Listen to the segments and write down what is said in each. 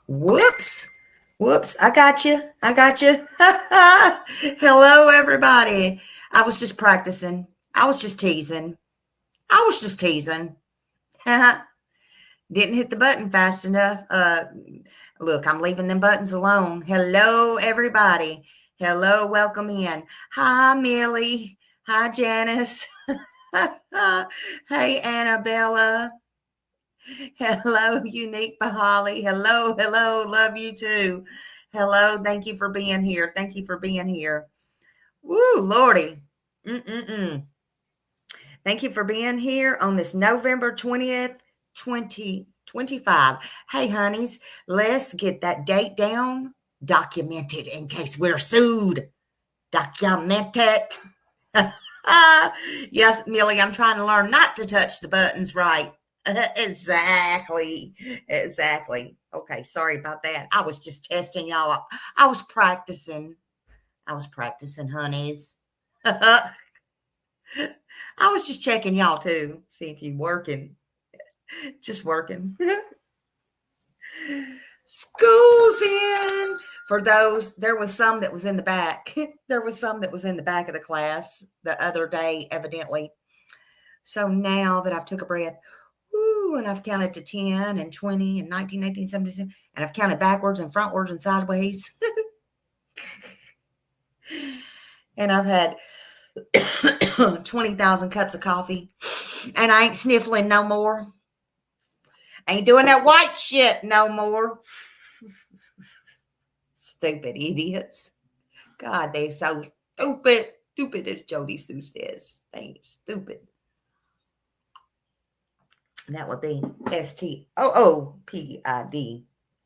Whoops. Whoops. I got you. I got you. Hello, everybody. I was just practicing. I was just teasing. I was just teasing. Didn't hit the button fast enough. Look, I'm leaving them buttons alone. Hello, everybody. Hello, welcome in. Hi, Millie. Hi, Janice. Hey, Annabella. Hello, Unique Bahali. Hello, hello. Love you too. Hello. Thank you for being here. Thank you for being here. Woo, Lordy. Mm-mm-mm. Thank you for being here on this November 20th, 2025. Hey, honeys, let's get that date down, documented in case we're sued. Document it. Yes, Millie, I'm trying to learn not to touch the buttons right. Exactly. Exactly. Okay, sorry about that. I was just testing y'all up. I was practicing. Honeys. I was just checking y'all too. See if you working. Just working. School's in. For those, there was some that was in the back. There was some that was in the back of the class the other day, evidently. So now that I've took a breath, woo, and I've counted to 10 and 20 and 19, 18, 17, and I've counted backwards and frontwards and sideways. And I've had 20,000 cups of coffee, and I ain't sniffling no more. I ain't doing that white shit no more. Stupid idiots. God, they so stupid. Stupid, as Jody Sue says. They ain't stupid. That would be STOOPID.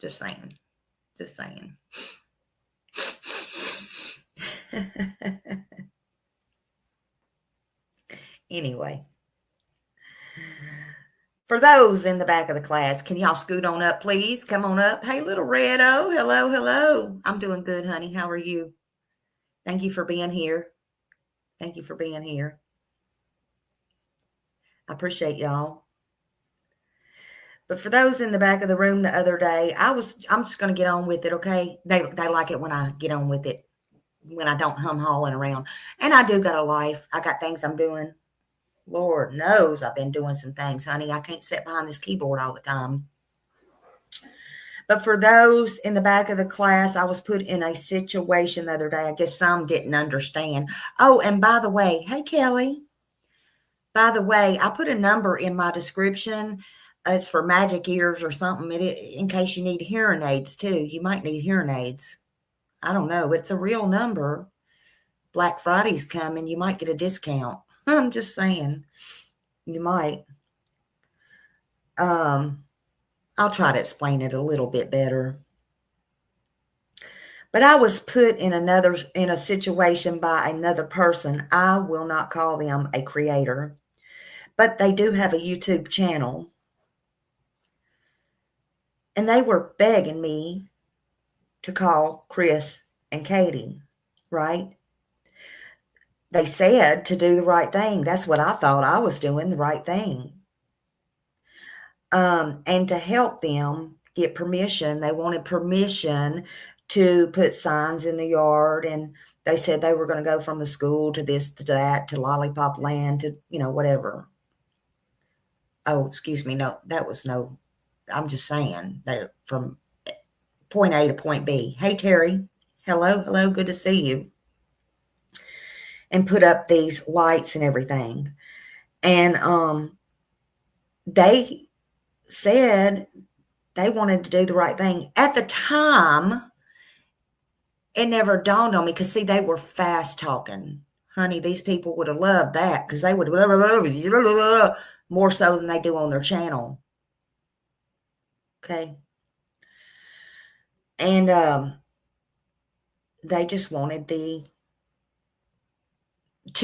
Just saying. Just saying. Anyway. For those in the back of the class, can y'all scoot on up, please? Come on up. Hey, little Redo. Hello, hello. I'm doing good, honey. How are you? Thank you for being here. Thank you for being here. I appreciate y'all. But for those in the back of the room the other day, I'm just going to get on with it, okay? They like it when I get on with it, when I don't hum-hawing around. And I do got a life. I got things I'm doing. Lord knows I've been doing some things, honey. I can't sit behind this keyboard all the time. But for those in the back of the class, I was put in a situation the other day. I guess some didn't understand. Oh, and by the way, hey, Kelly. By the way, I put a number in my description. It's for magic ears or something. In case you need hearing aids too. You might need hearing aids. I don't know. It's a real number. Black Friday's coming. You might get a discount. I'm just saying. You might. I'll try to explain it a little bit better. But I was put in a situation by another person. I will not call them a creator, but they do have a YouTube channel. And they were begging me to call Chris and Katie, right? They said to do the right thing. That's what I thought I was doing, the right thing. And to help them get permission, they wanted permission to put signs in the yard. And they said they were going to go from the school to this, to that, to Lollipop Land, to, whatever. Oh, excuse me. No, that was no, I'm just saying they're from point A to point B. Hey, Terry. Hello, hello. Good to see you. And put up these lights and everything. And they said they wanted to do the right thing. At the time, it never dawned on me because, see, they were fast talking. Honey, these people would have loved that because they would have more so than they do on their channel. Okay. And they just wanted to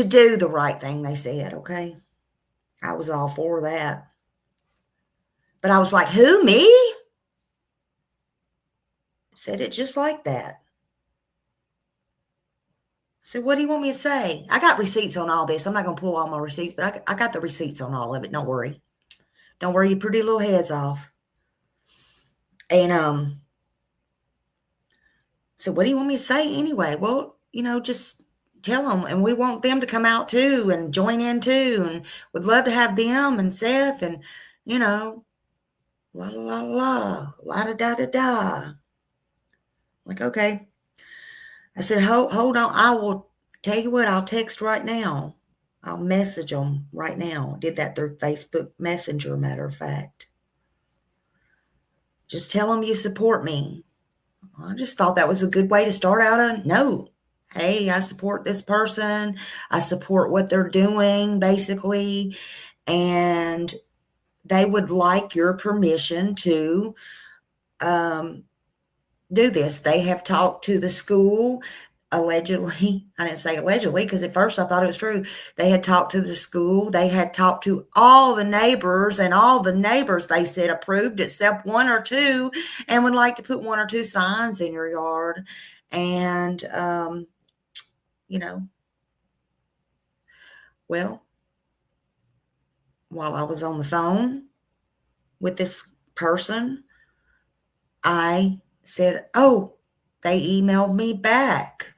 do the right thing, they said, okay? I was all for that. But I was like, who, me? Said it just like that. I said, what do you want me to say? I got receipts on all this. I'm not going to pull all my receipts, but I got the receipts on all of it. Don't worry. Don't worry your pretty little heads off. And So what do you want me to say anyway? Well, just tell them, and we want them to come out too and join in too, and would love to have them and Seth and, you know, la la la la, la da da da da. Like, okay. I said, hold on. I will tell you what, I'll text right now. I'll message them right now. Did that through Facebook Messenger, matter of fact. Just tell them you support me. I just thought that was a good way to start out a note. Hey, I support this person. I support what they're doing, basically. And they would like your permission to do this. They have talked to the school, allegedly. I didn't say allegedly because at first I thought it was true. They had talked to the school. They had talked to all the neighbors, and all the neighbors, they said, approved except one or two, and would like to put one or two signs in your yard. And, well, while I was on the phone with this person, I said, oh, they emailed me back.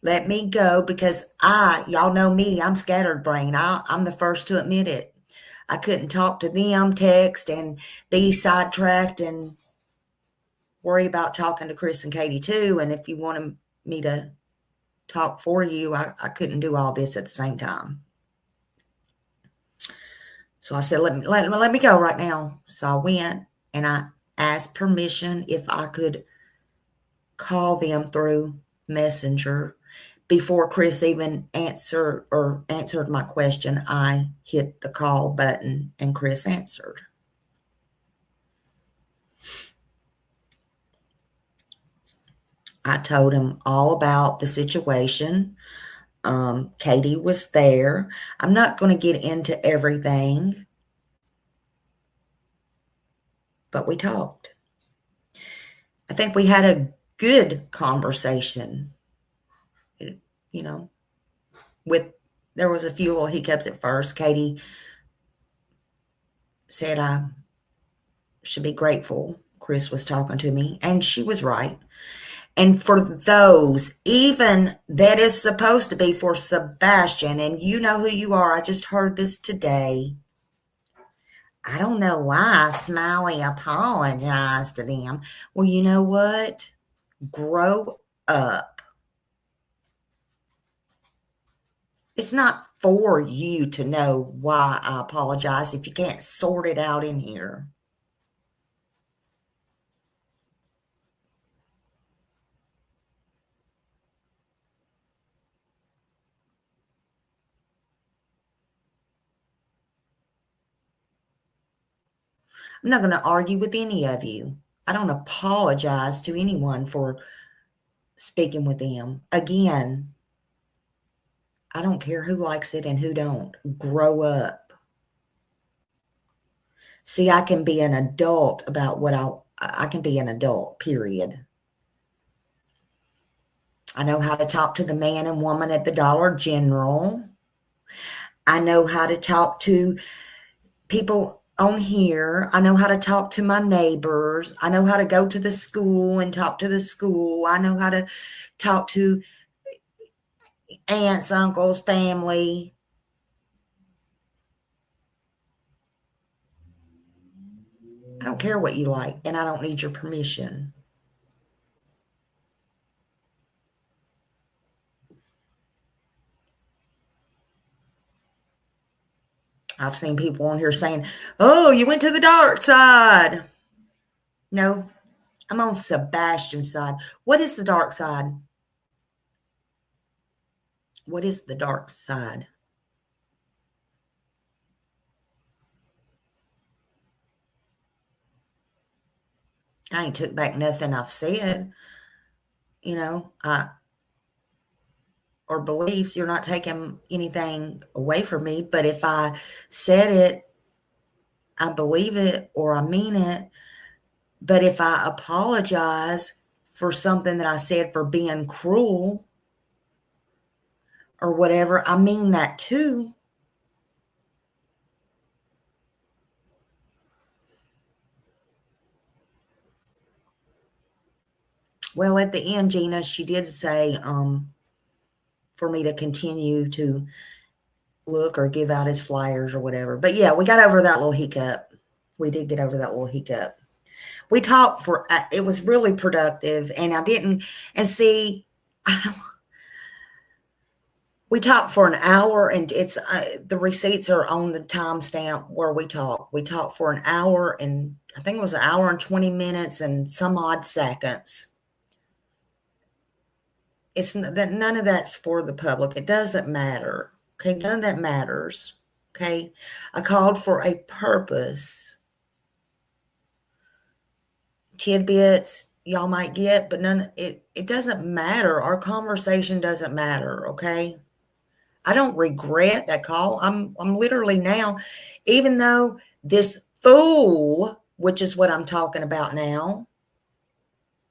Let me go because y'all know me, I'm scattered brain. I'm the first to admit it. I couldn't talk to them, text, and be sidetracked and worry about talking to Chris and Katie too. And if you wanted me to talk for you, I couldn't do all this at the same time. So I said, let me go right now. So I went and I asked permission if I could call them through Messenger. Before Chris even answered my question, I hit the call button and Chris answered. I told him all about the situation. Katie was there. I'm not going to get into everything, but we talked. I think we had a good conversation. There was a few little hiccups at first. Katie said I should be grateful Chris was talking to me, and she was right. And for those, even that is supposed to be for Sebastian, and you know who you are. I just heard this today. I don't know why Smiley apologized to them. Well, you know what? Grow up. It's not for you to know why I apologize if you can't sort it out in here. I'm not going to argue with any of you. I don't apologize to anyone for speaking with them. Again, I don't care who likes it and who don't. Grow up. See, I can be an adult about what I can be an adult, period. I know how to talk to the man and woman at the Dollar General. I know how to talk to people on here. I know how to talk to my neighbors. I know how to go to the school and talk to the school. I know how to talk to aunts, uncles, family. I don't care what you like, and I don't need your permission. I've seen people on here saying, oh, you went to the dark side. No, I'm on Sebastian's side. What is the dark side? What is the dark side? I ain't took back nothing I've said, or beliefs. You're not taking anything away from me. But if I said it, I believe it or I mean it. But if I apologize for something that I said for being cruel or whatever, I mean that too. Well, at the end, Gina, she did say for me to continue to look or give out his flyers or whatever. But yeah, we got over that little hiccup. We did get over that little hiccup. We talked for, it was really productive, and I didn't, and see, we talked for an hour, and it's, the receipts are on the timestamp where we talked. We talked for an hour, and I think it was an hour and 20 minutes and some odd seconds. It's that none of that's for the public. It doesn't matter. Okay, none of that matters. Okay, I called for a purpose. Tidbits y'all might get, but none. It doesn't matter. Our conversation doesn't matter. Okay, I don't regret that call. I'm literally now, even though this fool, which is what I'm talking about now,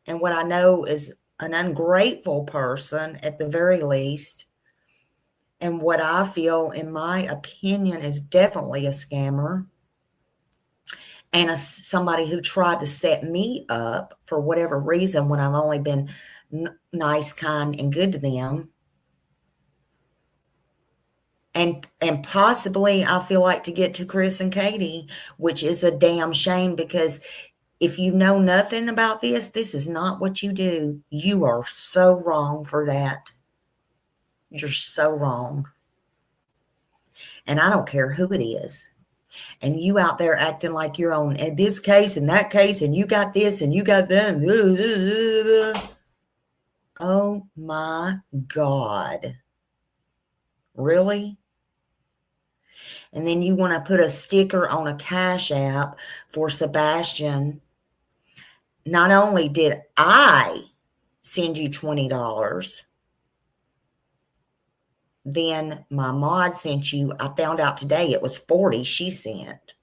and what I know is an ungrateful person at the very least, and what I feel, in my opinion, is definitely a scammer and somebody who tried to set me up for whatever reason when I've only been nice, kind, and good to them. And possibly I feel like to get to Chris and Katie, which is a damn shame, because if you know nothing about this, this is not what you do. You are so wrong for that. You're so wrong. And I don't care who it is. And you out there acting like you're on in this case and that case, and you got this and you got that. Oh my God. Really? And then you want to put a sticker on a Cash App for Sebastian. Not only did I send you $20, then my mod sent you, I found out today it was 40 she sent.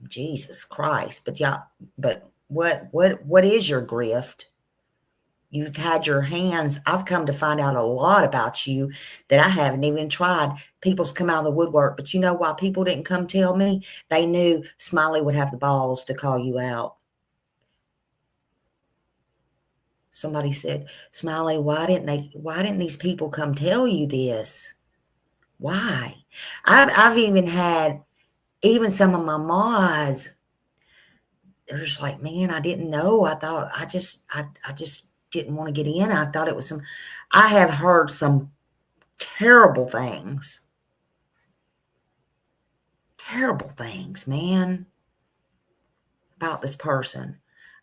Jesus Christ. But yeah, but what is your grift? You've had your hands, I've come to find out a lot about you that I haven't even tried. People's come out of the woodwork, but you know why people didn't come tell me? They knew Smiley would have the balls to call you out. Somebody said, Smiley, why didn't these people come tell you this? Why? I've even had, even some of my mods, they're just like, man, I didn't know. I thought, I just didn't want to get in. I thought it was I have heard some terrible things. Terrible things, man, about this person.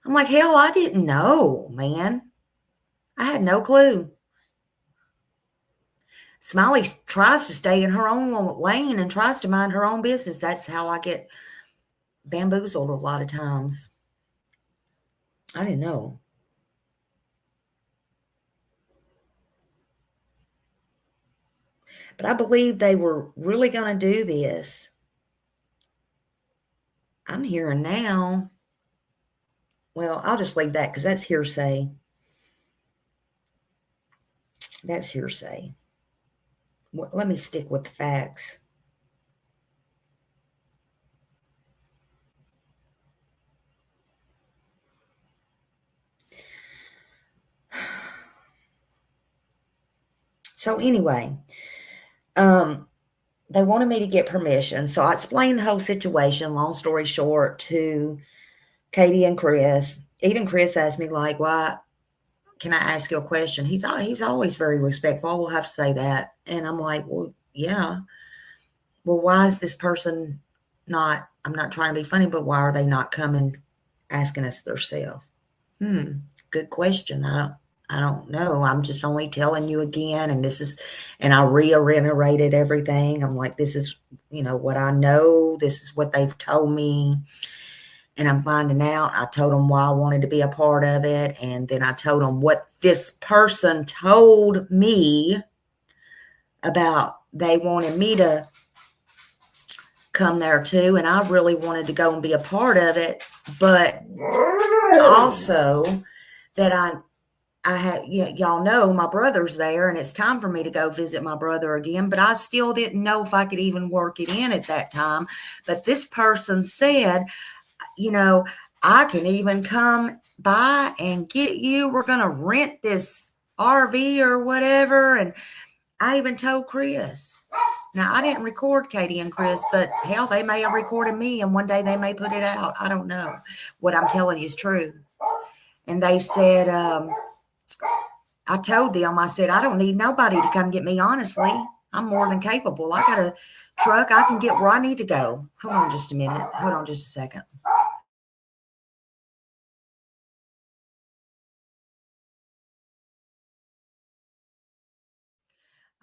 I'm like, hell, I didn't know, man. I had no clue. Smiley tries to stay in her own lane and tries to mind her own business. That's how I get bamboozled a lot of times. I didn't know. But I believe they were really going to do this. I'm hearing now. Well, I'll just leave that because that's hearsay. That's hearsay. Well, let me stick with the facts. So anyway, they wanted me to get permission. So I explained the whole situation, long story short, to Katie and Chris. Even Chris asked me, like, why, can I ask you a question? He's always very respectful. I will have to say that. And I'm like, well, yeah. Well, why is this person not, I'm not trying to be funny, but why are they not coming asking us themselves? Good question. I don't know. I'm just only telling you again. And I reiterated everything. I'm like, this is, what I know. This is what they've told me. And I'm finding out. I told them why I wanted to be a part of it. And then I told them what this person told me about. They wanted me to come there too. And I really wanted to go and be a part of it. But also that I had, y'all know my brother's there, and it's time for me to go visit my brother again, but I still didn't know if I could even work it in at that time. But this person said, I can even come by and get you. We're going to rent this RV or whatever. And I even told Chris. Now, I didn't record Katie and Chris, but hell, they may have recorded me and one day they may put it out. I don't know. What I'm telling you is true. And they said, I told them, I said, I don't need nobody to come get me, honestly. I'm more than capable. I got a truck. I can get where I need to go. Hold on just a minute. Hold on just a second.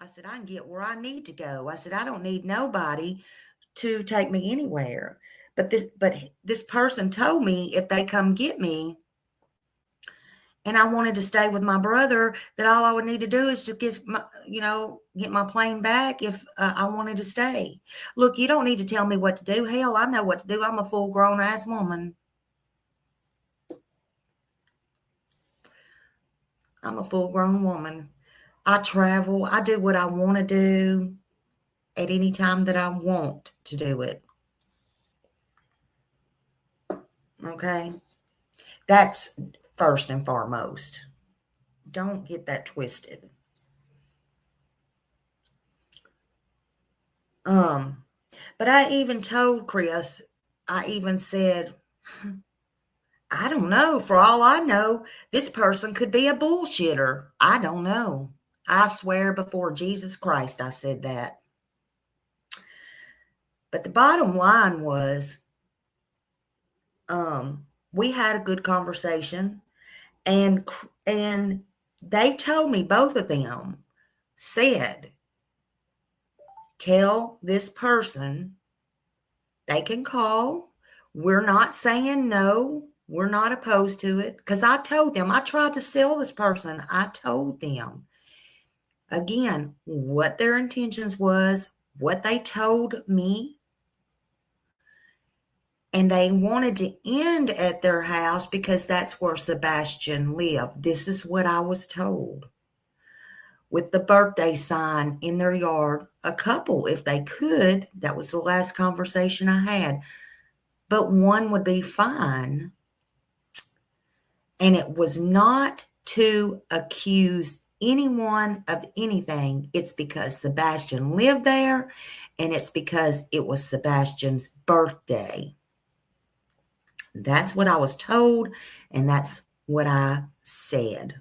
I said, I can get where I need to go. I said, I don't need nobody to take me anywhere. But this person told me if they come get me and I wanted to stay with my brother, that all I would need to do is to get my, get my plane back if I wanted to stay. Look, you don't need to tell me what to do. Hell, I know what to do. I'm a full grown ass woman. I'm a full grown woman. I travel. I do what I want to do at any time that I want to do it. Okay? That's first and foremost. Don't get that twisted. But I even told Chris, I even said, I don't know. For all I know, this person could be a bullshitter. I don't know. I swear before Jesus Christ, I said that. But the bottom line was, we had a good conversation, and they told me, both of them said, tell this person they can call. We're not saying no. We're not opposed to it. Because I told them, I tried to sell this person. I told them, again, what their intentions was, what they told me. And they wanted to end at their house because that's where Sebastian lived. This is what I was told. With the birthday sign in their yard, a couple, if they could. That was the last conversation I had. But one would be fine. And it was not to accuse anyone of anything. It's because Sebastian lived there, and it's because it was Sebastian's birthday. That's what I was told, and that's what I said.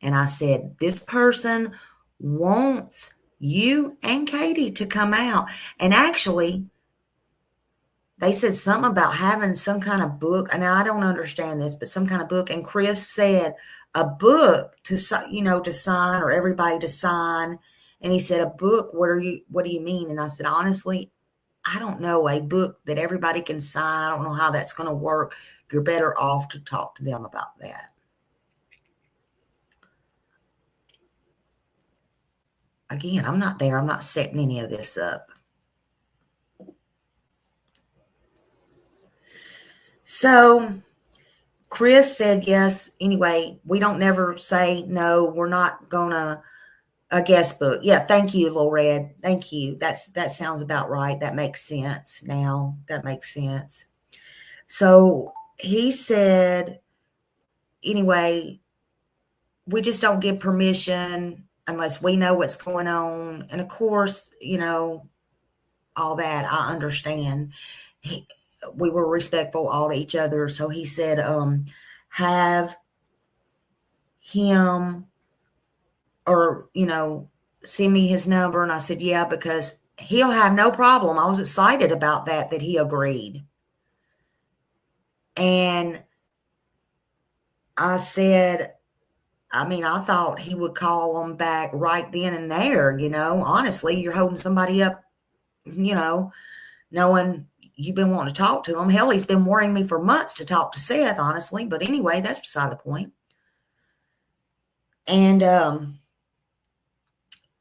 And I said, this person wants you and Katie to come out. And actually, they said something about having some kind of book. Now, I don't understand this, but some kind of book. And Chris said a book to sign, or everybody to sign. And he said, a book, what do you mean? And I said, honestly, I don't know, a book that everybody can sign. I don't know how that's going to work. You're better off to talk to them about that. Again, I'm not there. I'm not setting any of this up. So Chris said yes. Anyway, we don't never say no. We're not going to a guest book. Yeah, thank you, Lorette. Thank you. That sounds about right. That makes sense now. That makes sense. So he said, anyway, we just don't give permission unless we know what's going on. And of course, all that, I understand. We were respectful all to each other. So he said, have him, or, send me his number. And I said, yeah, because he'll have no problem. I was excited about that he agreed. And I said, I thought he would call them back right then and there. Honestly, you're holding somebody up, knowing you've been wanting to talk to him. Hell, he's been worrying me for months to talk to Seth, honestly. But anyway, that's beside the point. And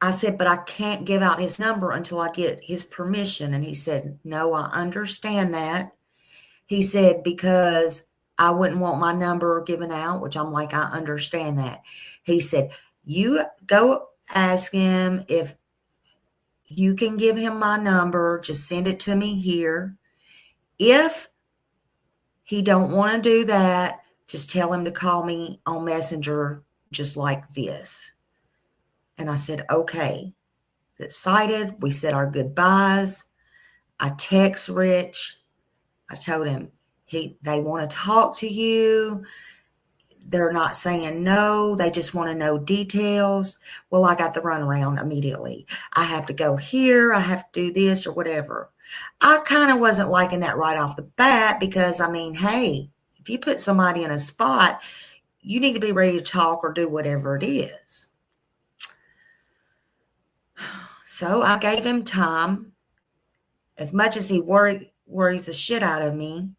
I said, but I can't give out his number until I get his permission. And he said, no, I understand that. He said, because I wouldn't want my number given out, which I'm like, I understand that. He said, you go ask him if you can give him my number. Just send it to me here. If He don't want to do that. Just tell him to call me on Messenger just like this. And I said, okay. Excited. We said our goodbyes. I text Rich. I told him they want to talk to you. They're not saying no. They just want to know details. Well, I got the runaround immediately. I have to go here. I have to do this or whatever. I kind of wasn't liking that right off the bat because, I mean, hey, if you put somebody in a spot, you need to be ready to talk or do whatever it is. So I gave him time. As much as he worries the shit out of me,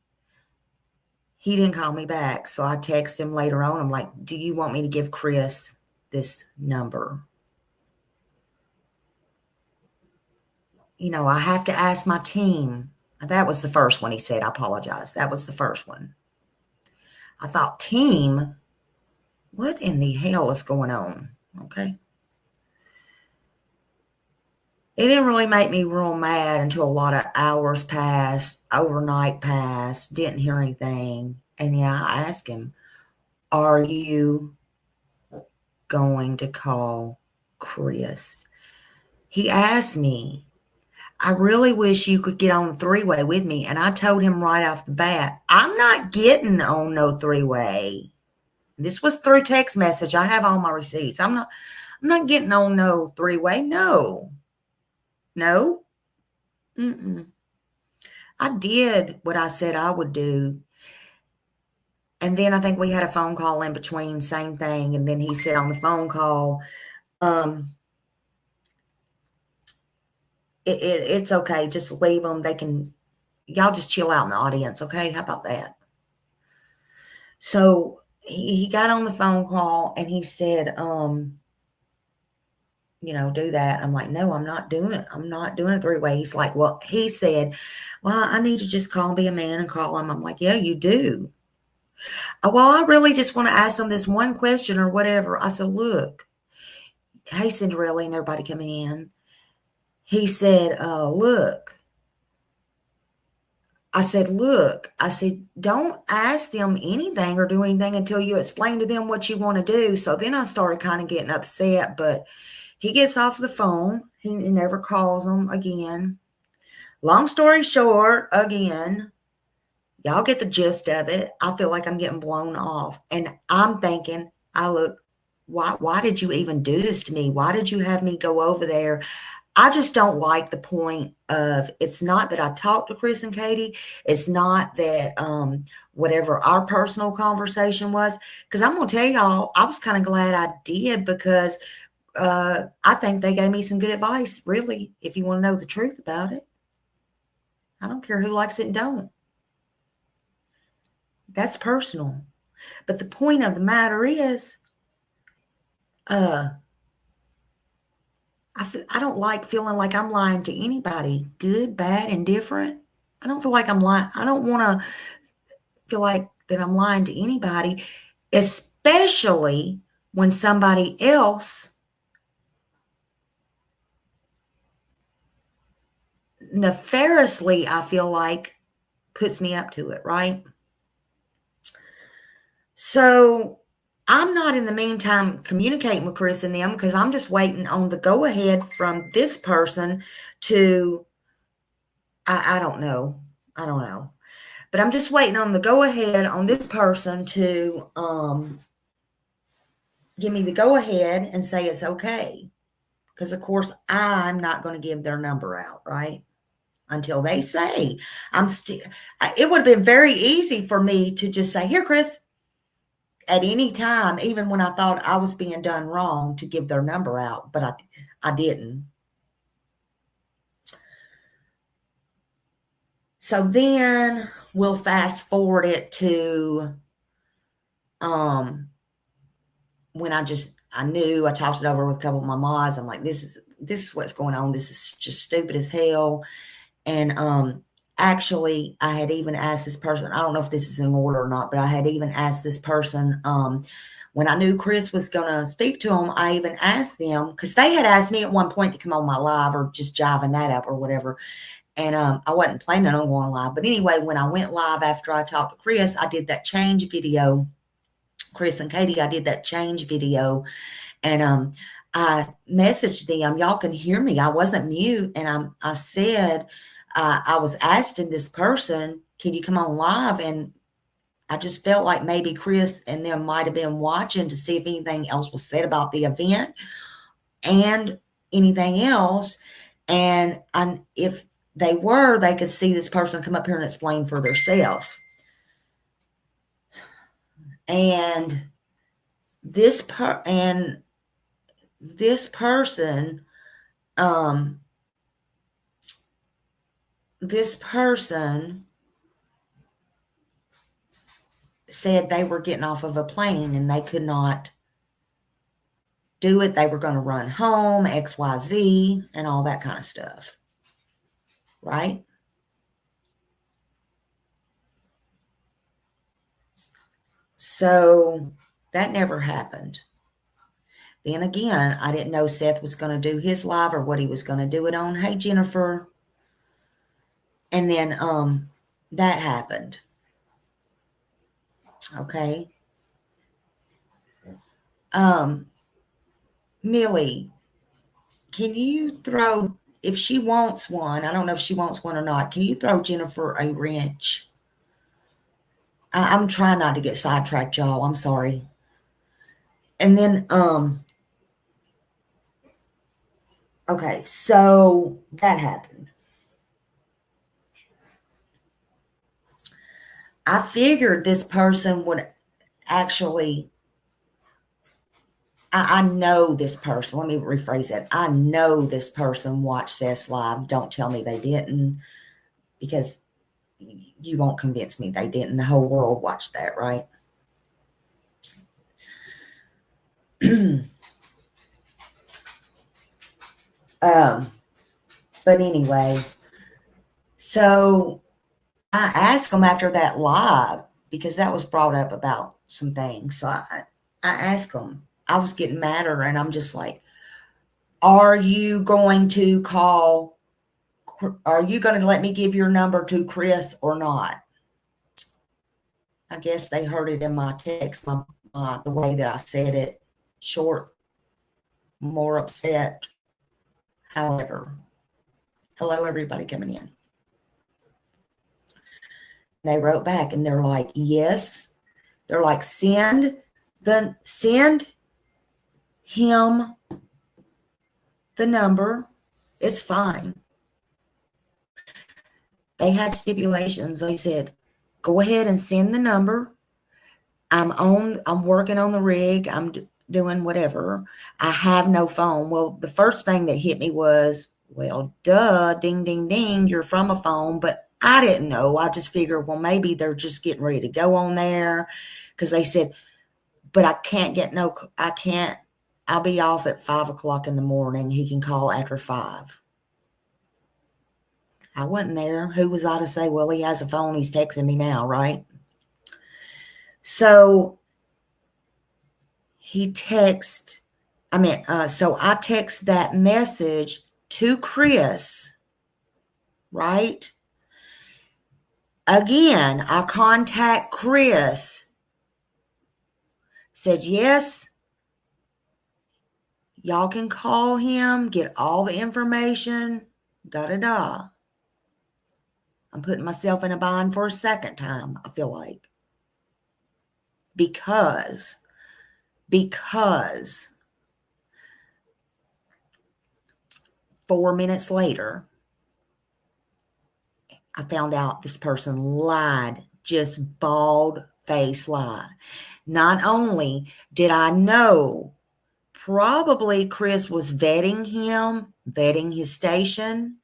he didn't call me back. So I texted him later on. I'm like, do you want me to give Chris this number? You know, I have to ask my team. That was the first one he said. I apologize. That was the first one. I thought, team? What in the hell is going on? Okay. It didn't really make me real mad until a lot of hours passed, overnight passed, didn't hear anything. And yeah, I asked him, are you going to call Chris? He asked me, I really wish you could get on a three-way with me. And I told him right off the bat, I'm not getting on no three-way. This was through text message. I have all my receipts. I'm not getting on no three-way. No. Mm-mm. I did what I said I would do. And then I think we had a phone call in between, same thing. And then he said on the phone call, it's okay. Just leave them. Y'all just chill out in the audience. Okay. How about that? So he got on the phone call and he said, do that. I'm like, no, I'm not doing it. I'm not doing a three-way. He's like, well, he said, well, I need to just call and be a man and call him. I'm like, yeah, you do. Well, I really just want to ask them this one question or whatever. I said, look, hey, Cinderella and everybody coming in. He said, look. I said, don't ask them anything or do anything until you explain to them what you want to do. So then I started kind of getting upset, but he gets off the phone. He never calls them again. Long story short, again, y'all get the gist of it. I feel like I'm getting blown off. And I'm thinking, why did you even do this to me? Why did you have me go over there? I just don't like the point of, it's not that I talked to Chris and Katie. It's not that whatever our personal conversation was. Because I'm going to tell y'all, I was kind of glad I did because I think they gave me some good advice, really, if you want to know the truth about it. I don't care who likes it and don't. That's personal. But the point of the matter is, I don't like feeling like I'm lying to anybody, good, bad, indifferent. I don't feel like I'm lying. I don't want to feel like that I'm lying to anybody, especially when somebody else nefariously, I feel like, puts me up to it, right? So I'm not in the meantime communicating with Chris and them because I'm just waiting on the go-ahead from this person to, I don't know. But I'm just waiting on the go-ahead on this person to give me the go-ahead and say it's okay. Because, of course, I'm not going to give their number out, right? Until they say. It would have been very easy for me to just say, here, Chris, at any time, even when I thought I was being done wrong, to give their number out, but I didn't. So then we'll fast forward it to when I knew, I talked it over with a couple of my mods. I'm like, this is what's going on. This is just stupid as hell. And actually, I had even asked this person, I don't know if this is in order or not, but I had even asked this person, when I knew Chris was going to speak to him, I even asked them, because they had asked me at one point to come on my live or just jiving that up or whatever. And I wasn't planning on going live. But anyway, when I went live after I talked to Chris, I did that change video. Chris and Katie, I did that change video. And I messaged them. Y'all can hear me. I wasn't mute. And I said, I was asking this person, can you come on live? And I just felt like maybe Chris and them might have been watching to see if anything else was said about the event and anything else. And if they were, they could see this person come up here and explain for themselves. And this person said they were getting off of a plane and they could not do it. They were going to run home, XYZ, and all that kind of stuff. Right? So that never happened. Then again, I didn't know Seth was going to do his live or what he was going to do it on. Hey, Jennifer. And then that happened. Okay. Millie, can you throw, if she wants one, I don't know if she wants one or not, can you throw Jennifer a wrench? I'm trying not to get sidetracked, y'all. I'm sorry. And then, okay, so that happened. I figured this person would actually, I know this person. Let me rephrase that. I know this person watched Seth's live. Don't tell me they didn't, because you won't convince me they didn't. The whole world watched that, right? But anyway, so I asked them after that live, because that was brought up about some things. So I asked them, I was getting madder, and I'm just like, are you going to let me give your number to Chris or not? I guess they heard it in my text, the way that I said it, short, more upset. However, hello, everybody coming in. They wrote back and they're like, yes. They're like, send him the number. It's fine. They had stipulations. They said, go ahead and send the number. I'm working on the rig. I'm doing whatever. I have no phone. Well, the first thing that hit me was, well, duh, ding, ding, ding, you're from a phone. But I didn't know. I just figured, well, maybe they're just getting ready to go on there, because they said, but I can't, I'll be off at 5 o'clock in the morning. He can call after 5. I wasn't there. Who was I to say, well, he has a phone, he's texting me now, right? So I text that message to Chris, right? Again, I contact Chris, said, yes, y'all can call him, get all the information, da-da-da. I'm putting myself in a bind for a second time, I feel like. Because 4 minutes later, I found out this person lied, just bald-faced lie. Not only did I know probably Chris was vetting him, vetting his station,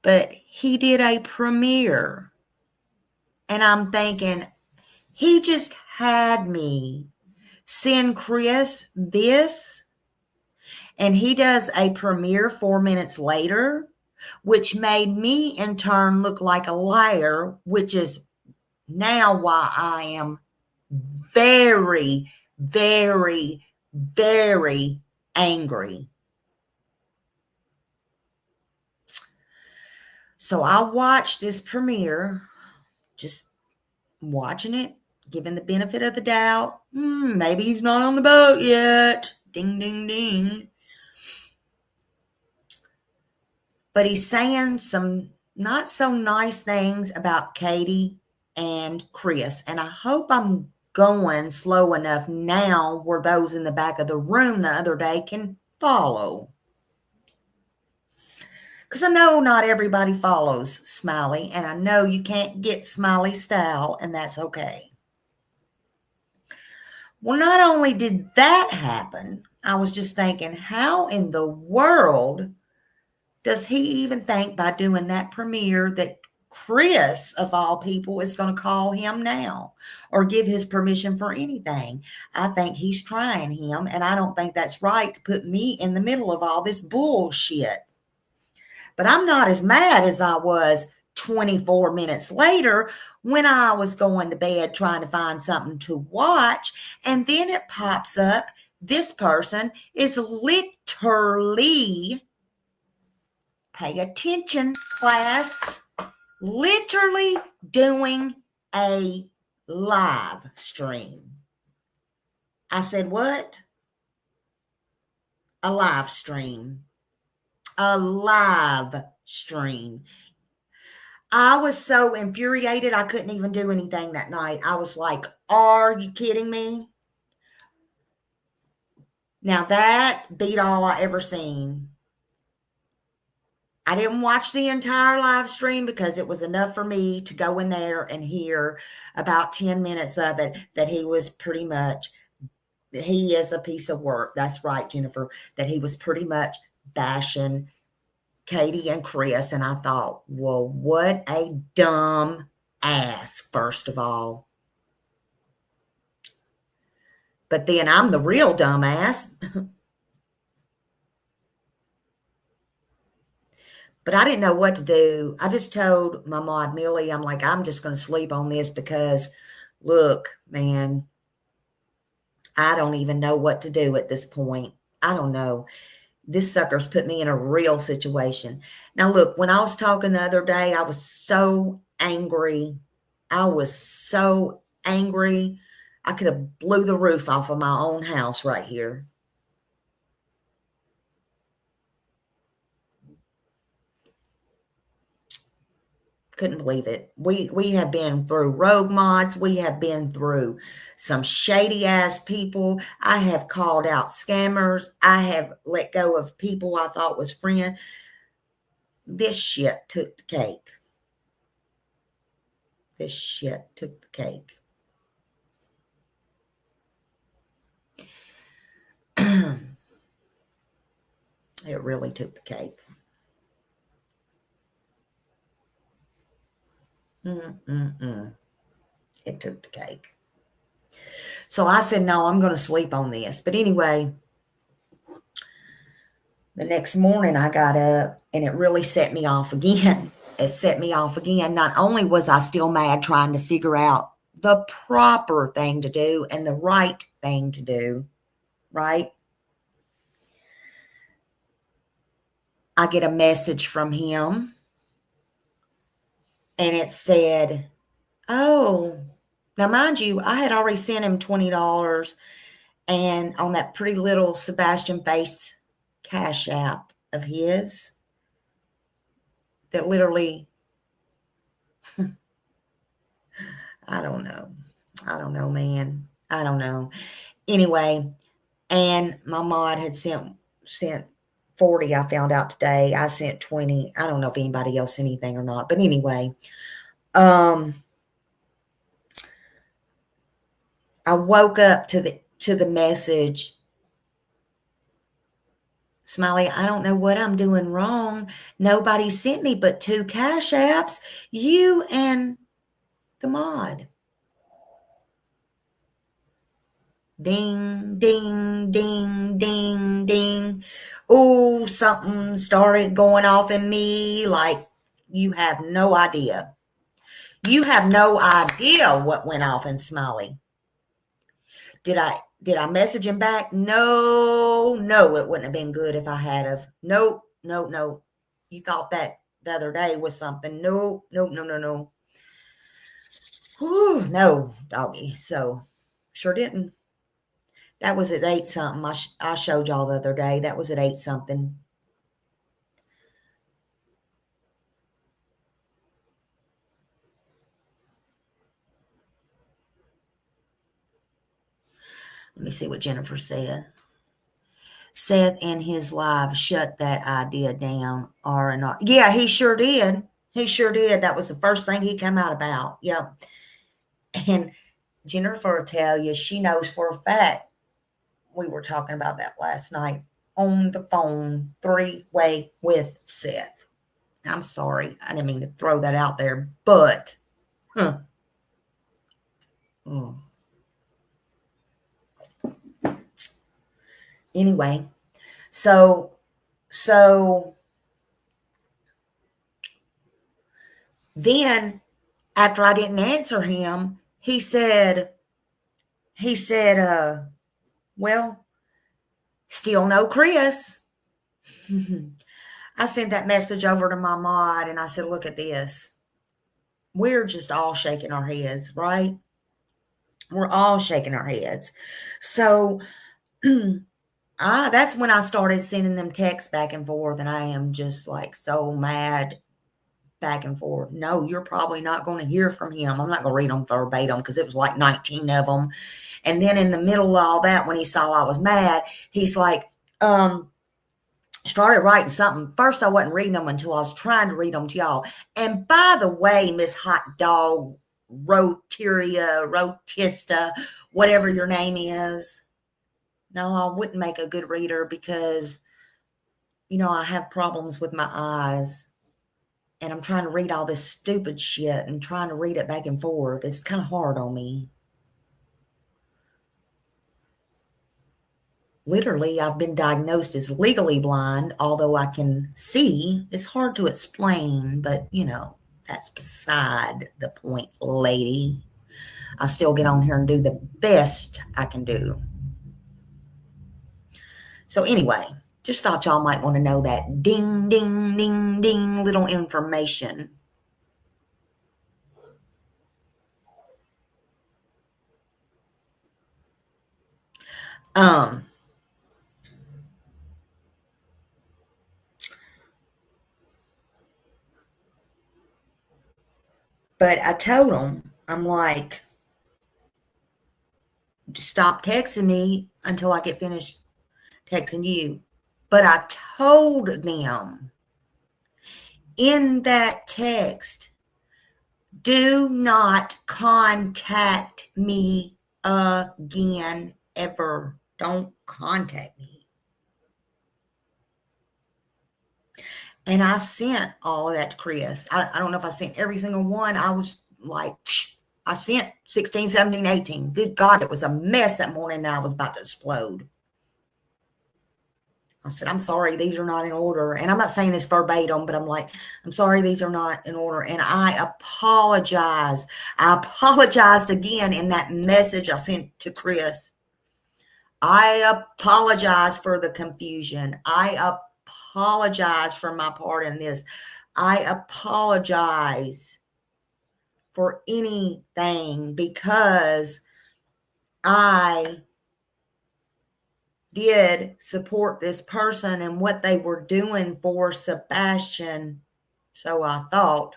but he did a premiere. And I'm thinking, he just had me send Chris this, and he does a premiere 4 minutes later, which made me in turn look like a liar, which is now why I am very, very, very angry. So I watched this premiere, just watching it, giving the benefit of the doubt. Maybe he's not on the boat yet. Ding, ding, ding. But he's saying some not so nice things about Katie and Chris. And I hope I'm going slow enough now where those in the back of the room the other day can follow. Because I know not everybody follows Smiley, and I know you can't get Smiley style, and that's okay. Well, not only did that happen, I was just thinking, how in the world does he even think by doing that premiere that Chris, of all people, is going to call him now or give his permission for anything? I think he's trying him, and I don't think that's right to put me in the middle of all this bullshit. But I'm not as mad as I was 24 minutes later when I was going to bed trying to find something to watch, and then it pops up. This person is literally, pay attention, class, literally doing a live stream. I said, what? A live stream. A live stream. I was so infuriated, I couldn't even do anything that night. I was like, are you kidding me? Now that beat all I ever seen. I didn't watch the entire live stream because it was enough for me to go in there and hear about 10 minutes of it that he was pretty much, he is a piece of work. That's right, Jennifer, that he was pretty much bashing Katie and Chris. And I thought, well, what a dumb ass, first of all. But then I'm the real dumbass. But I didn't know what to do. I just told my mod Millie, I'm like, I'm just going to sleep on this because, look, man, I don't even know what to do at this point. I don't know. This sucker's put me in a real situation. Now, look, when I was talking the other day, I was so angry. I was so angry. I could have blew the roof off of my own house right here. Couldn't believe it. We have been through rogue mods. We have been through some shady ass people. I have called out scammers. I have let go of people I thought was friend. This shit took the cake. This shit took the cake. It really took the cake. It took the cake. So I said, no, I'm going to sleep on this. But anyway, the next morning I got up and it really set me off again. It set me off again. Not only was I still mad trying to figure out the proper thing to do and the right thing to do, right? I get a message from him and it said, oh, now mind you, I had already sent him $20 and on that pretty little Sebastian face cash app of his that literally, I don't know, man. I don't know. Anyway, and my mod had sent 40, I found out today. I sent 20. I don't know if anybody else sent anything or not. But anyway, I woke up to the message, Smiley, I don't know what I'm doing wrong. Nobody sent me but 2 cash apps, you and the mod. Ding, ding, ding, ding, ding. Oh, something started going off in me like you have no idea. You have no idea what went off in Smiley. Did I message him back? No, it wouldn't have been good if I had of. Nope. You thought that the other day with something. No, no, no, no, no. Whew, no, doggy. So sure didn't. That was at 8 something. I showed y'all the other day. That was at 8 something. Let me see what Jennifer said. Seth in his live shut that idea down. R&R. Yeah, he sure did. He sure did. That was the first thing he came out about. Yep. And Jennifer will tell you, she knows for a fact. We were talking about that last night on the phone, 3-way with Seth. I'm sorry. I didn't mean to throw that out there, but anyway, so then after I didn't answer him, he said, well, still no Chris. I sent that message over to my mod and I said, look at this. We're just all shaking our heads, right? We're all shaking our heads. So that's when I started sending them texts back and forth, and I am just like so mad back and forth. No, you're probably not going to hear from him. I'm not going to read them verbatim because it was like 19 of them. And then in the middle of all that, when he saw I was mad, he's like, started writing something. First, I wasn't reading them until I was trying to read them to y'all. And by the way, Miss Hot Dog Rotista, whatever your name is, no, I wouldn't make a good reader because, I have problems with my eyes. And I'm trying to read all this stupid shit and trying to read it back and forth. It's kind of hard on me. Literally, I've been diagnosed as legally blind, although I can see. It's hard to explain, but, that's beside the point, lady. I still get on here and do the best I can do. So anyway, just thought y'all might want to know that ding, ding, ding, ding little information. But I told him, I'm like, stop texting me until I get finished texting you. But I told them in that text, do not contact me again ever. Don't contact me. And I sent all of that to Chris. I don't know if I sent every single one. I was like, I sent 16, 17, 18. Good God, it was a mess that morning and I was about to explode. I said, I'm sorry, these are not in order. And I'm not saying this verbatim, but I'm like, I'm sorry, these are not in order. And I apologize. I apologized again in that message I sent to Chris. I apologize for the confusion. I apologize for my part in this. I apologize for anything because I did support this person and what they were doing for Sebastian, so I thought.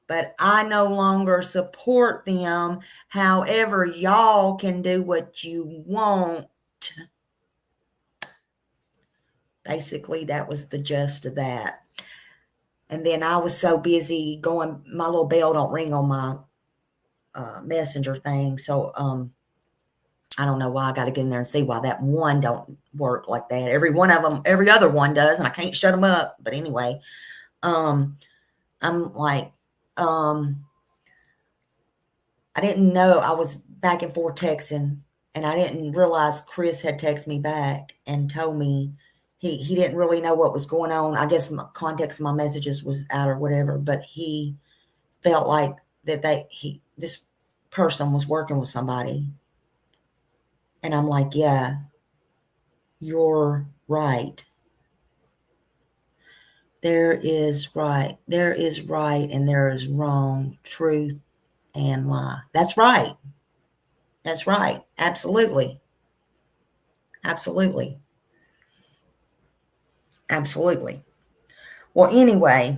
But I no longer support them. However, y'all can do what you want. Basically, that was the gist of that. And then I was so busy going, my little bell don't ring on my messenger thing. So I don't know why. I got to get in there and see why that one don't work like that. Every one of them, every other one does, and I can't shut them up. But anyway, I'm like, I didn't know. I was back and forth texting, and I didn't realize Chris had texted me back and told me he didn't really know what was going on. I guess my context of my messages was out or whatever, but he felt like that this person was working with somebody. And I'm like, yeah, you're right. There is right. There is right and there is wrong, truth and lie. That's right. That's right. Absolutely. Absolutely. Absolutely. Well, anyway,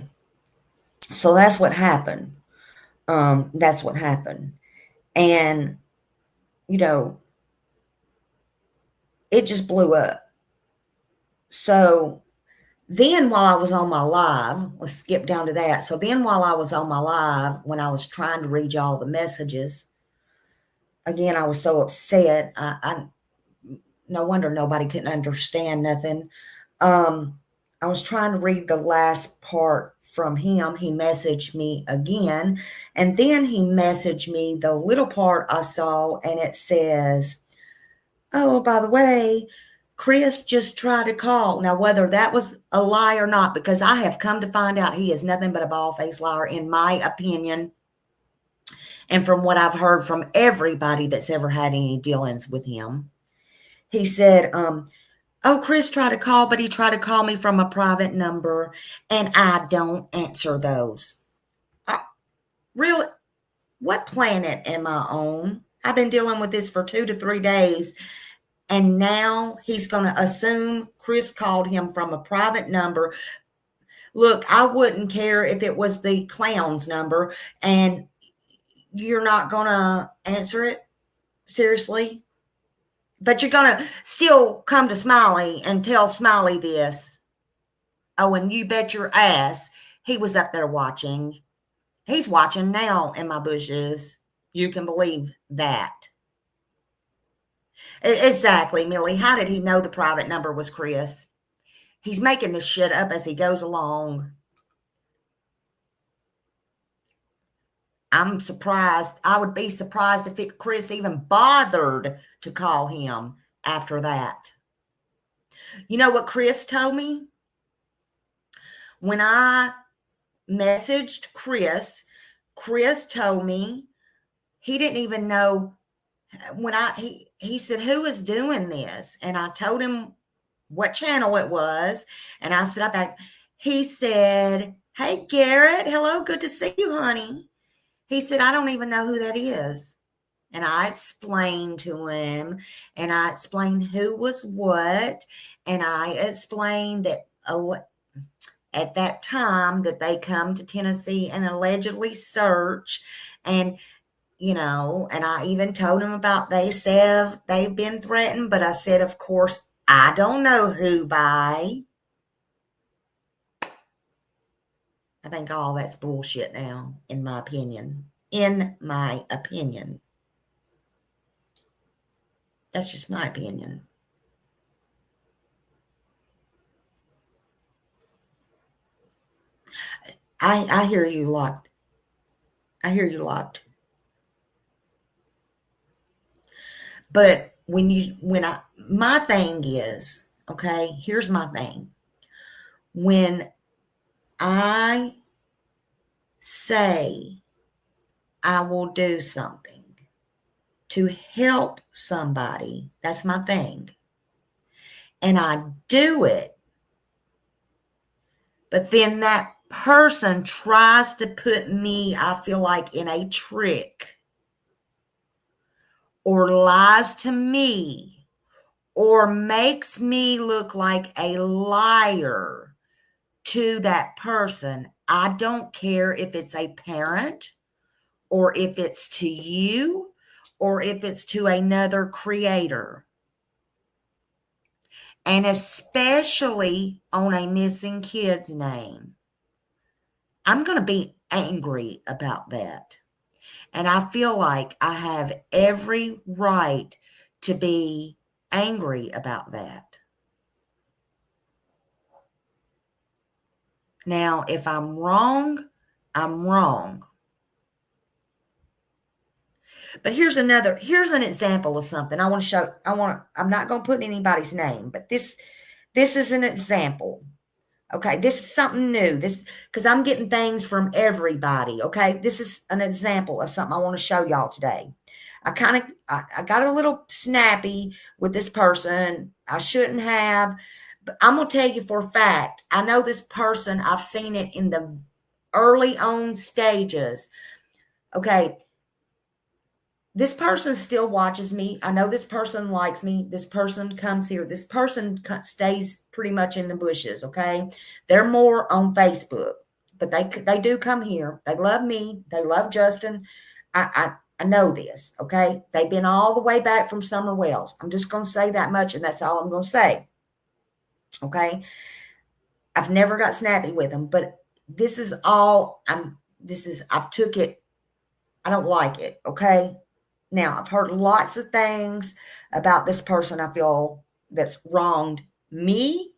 so that's what happened. That's what happened. And, you know, it just blew up. So then while I was on my live, let's skip down to that. So then while I was on my live, when I was trying to read y'all the messages, again, I was so upset. I no wonder nobody couldn't understand nothing. I was trying to read the last part from him. He messaged me again, and then he messaged me the little part I saw, and it says, "Oh, by the way, Chris just tried to call." Now, whether that was a lie or not, because I have come to find out he is nothing but a bald-faced liar, in my opinion, and from what I've heard from everybody that's ever had any dealings with him. He said, "Oh, Chris tried to call, but he tried to call me from a private number, and I don't answer those." Really? What planet am I on? I've been dealing with this for 2 to 3 days, and now he's going to assume Chris called him from a private number. Look, I wouldn't care if it was the clown's number, and you're not going to answer it? Seriously? But you're going to still come to Smiley and tell Smiley this. Oh, and you bet your ass he was up there watching. He's watching now in my bushes. You can believe that. Exactly, Millie. How did he know the private number was Chris? He's making this shit up as he goes along. I'm surprised. I would be surprised if Chris even bothered to call him after that. You know what Chris told me? When I messaged Chris told me he didn't even know when he said, "Who is doing this?" And I told him what channel it was. And I said, he said, "Hey, Garrett, hello, good to see you, honey." He said, "I don't even know who that is." And I explained to him, and I explained who was what. And I explained that at that time that they come to Tennessee and allegedly search. And and I even told him about they said they've been threatened, but I said, of course, I don't know who by. I think all that's bullshit now, in my opinion. In my opinion. That's just my opinion. I hear you locked. I hear you locked. But my thing is, okay, here's my thing. When I say I will do something to help somebody, that's my thing. And I do it, but then that person tries to put me, I feel like, in a trick, or lies to me, or makes me look like a liar to that person. I don't care if it's a parent, or if it's to you, or if it's to another creator. And especially on a missing kid's name. I'm going to be angry about that. And I feel like I have every right to be angry about that. Now, if I'm wrong, I'm wrong. But here's an example of something I want to show. I'm not going to put anybody's name, but this is an example. Okay, this is something new. This, because I'm getting things from everybody. Okay, this is an example of something I want to show y'all today. I got a little snappy with this person. I shouldn't have, I'm going to tell you for a fact, I know this person, I've seen it in the early on stages. Okay, this person still watches me. I know this person likes me. This person comes here. This person stays pretty much in the bushes, okay? They're more on Facebook, but they do come here. They love me. They love Justin. I know this, okay? They've been all the way back from Summer Wells. I'm just going to say that much, and that's all I'm going to say, okay? I've never got snappy with them, but this is all I've took it. I don't like it, okay? Now, I've heard lots of things about this person I feel that's wronged me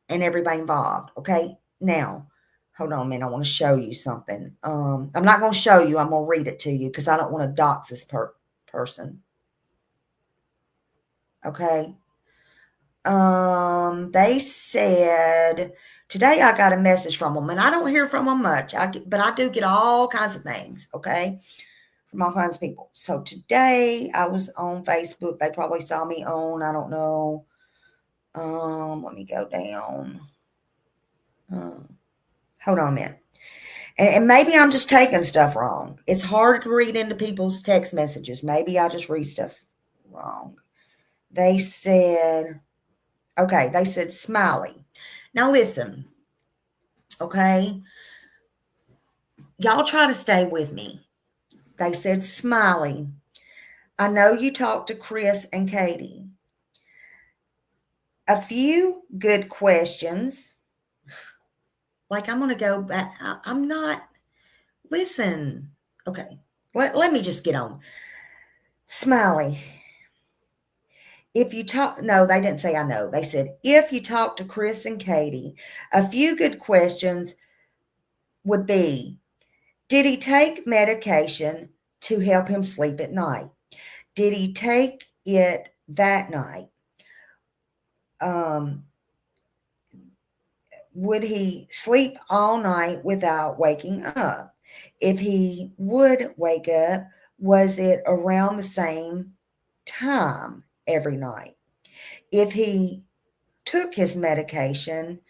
and everybody involved, okay? Now, hold on a minute. I want to show you something. I'm not going to show you. I'm going to read it to you because I don't want to dox this person, okay? They said, today I got a message from them, and I don't hear from them much, but I do get all kinds of things, okay? From all kinds of people. So today I was on Facebook. They probably saw me on, I don't know. Let me go down. Hold on a minute. And maybe I'm just taking stuff wrong. It's hard to read into people's text messages. Maybe I just read stuff wrong. They said, okay, they said smiley. Now listen, okay? Y'all try to stay with me. They said smiley. I know you talked to Chris and Katie. A few good questions. Like, I'm going to go back. I'm not. Listen. Okay. Let me just get on. Smiley. If you talk, no, they didn't say I know. They said, if you talk to Chris and Katie, a few good questions would be, did he take medication to help him sleep at night? Did he take it that night? Would he sleep all night without waking up? If he would wake up, was it around the same time every night? If he took his medication,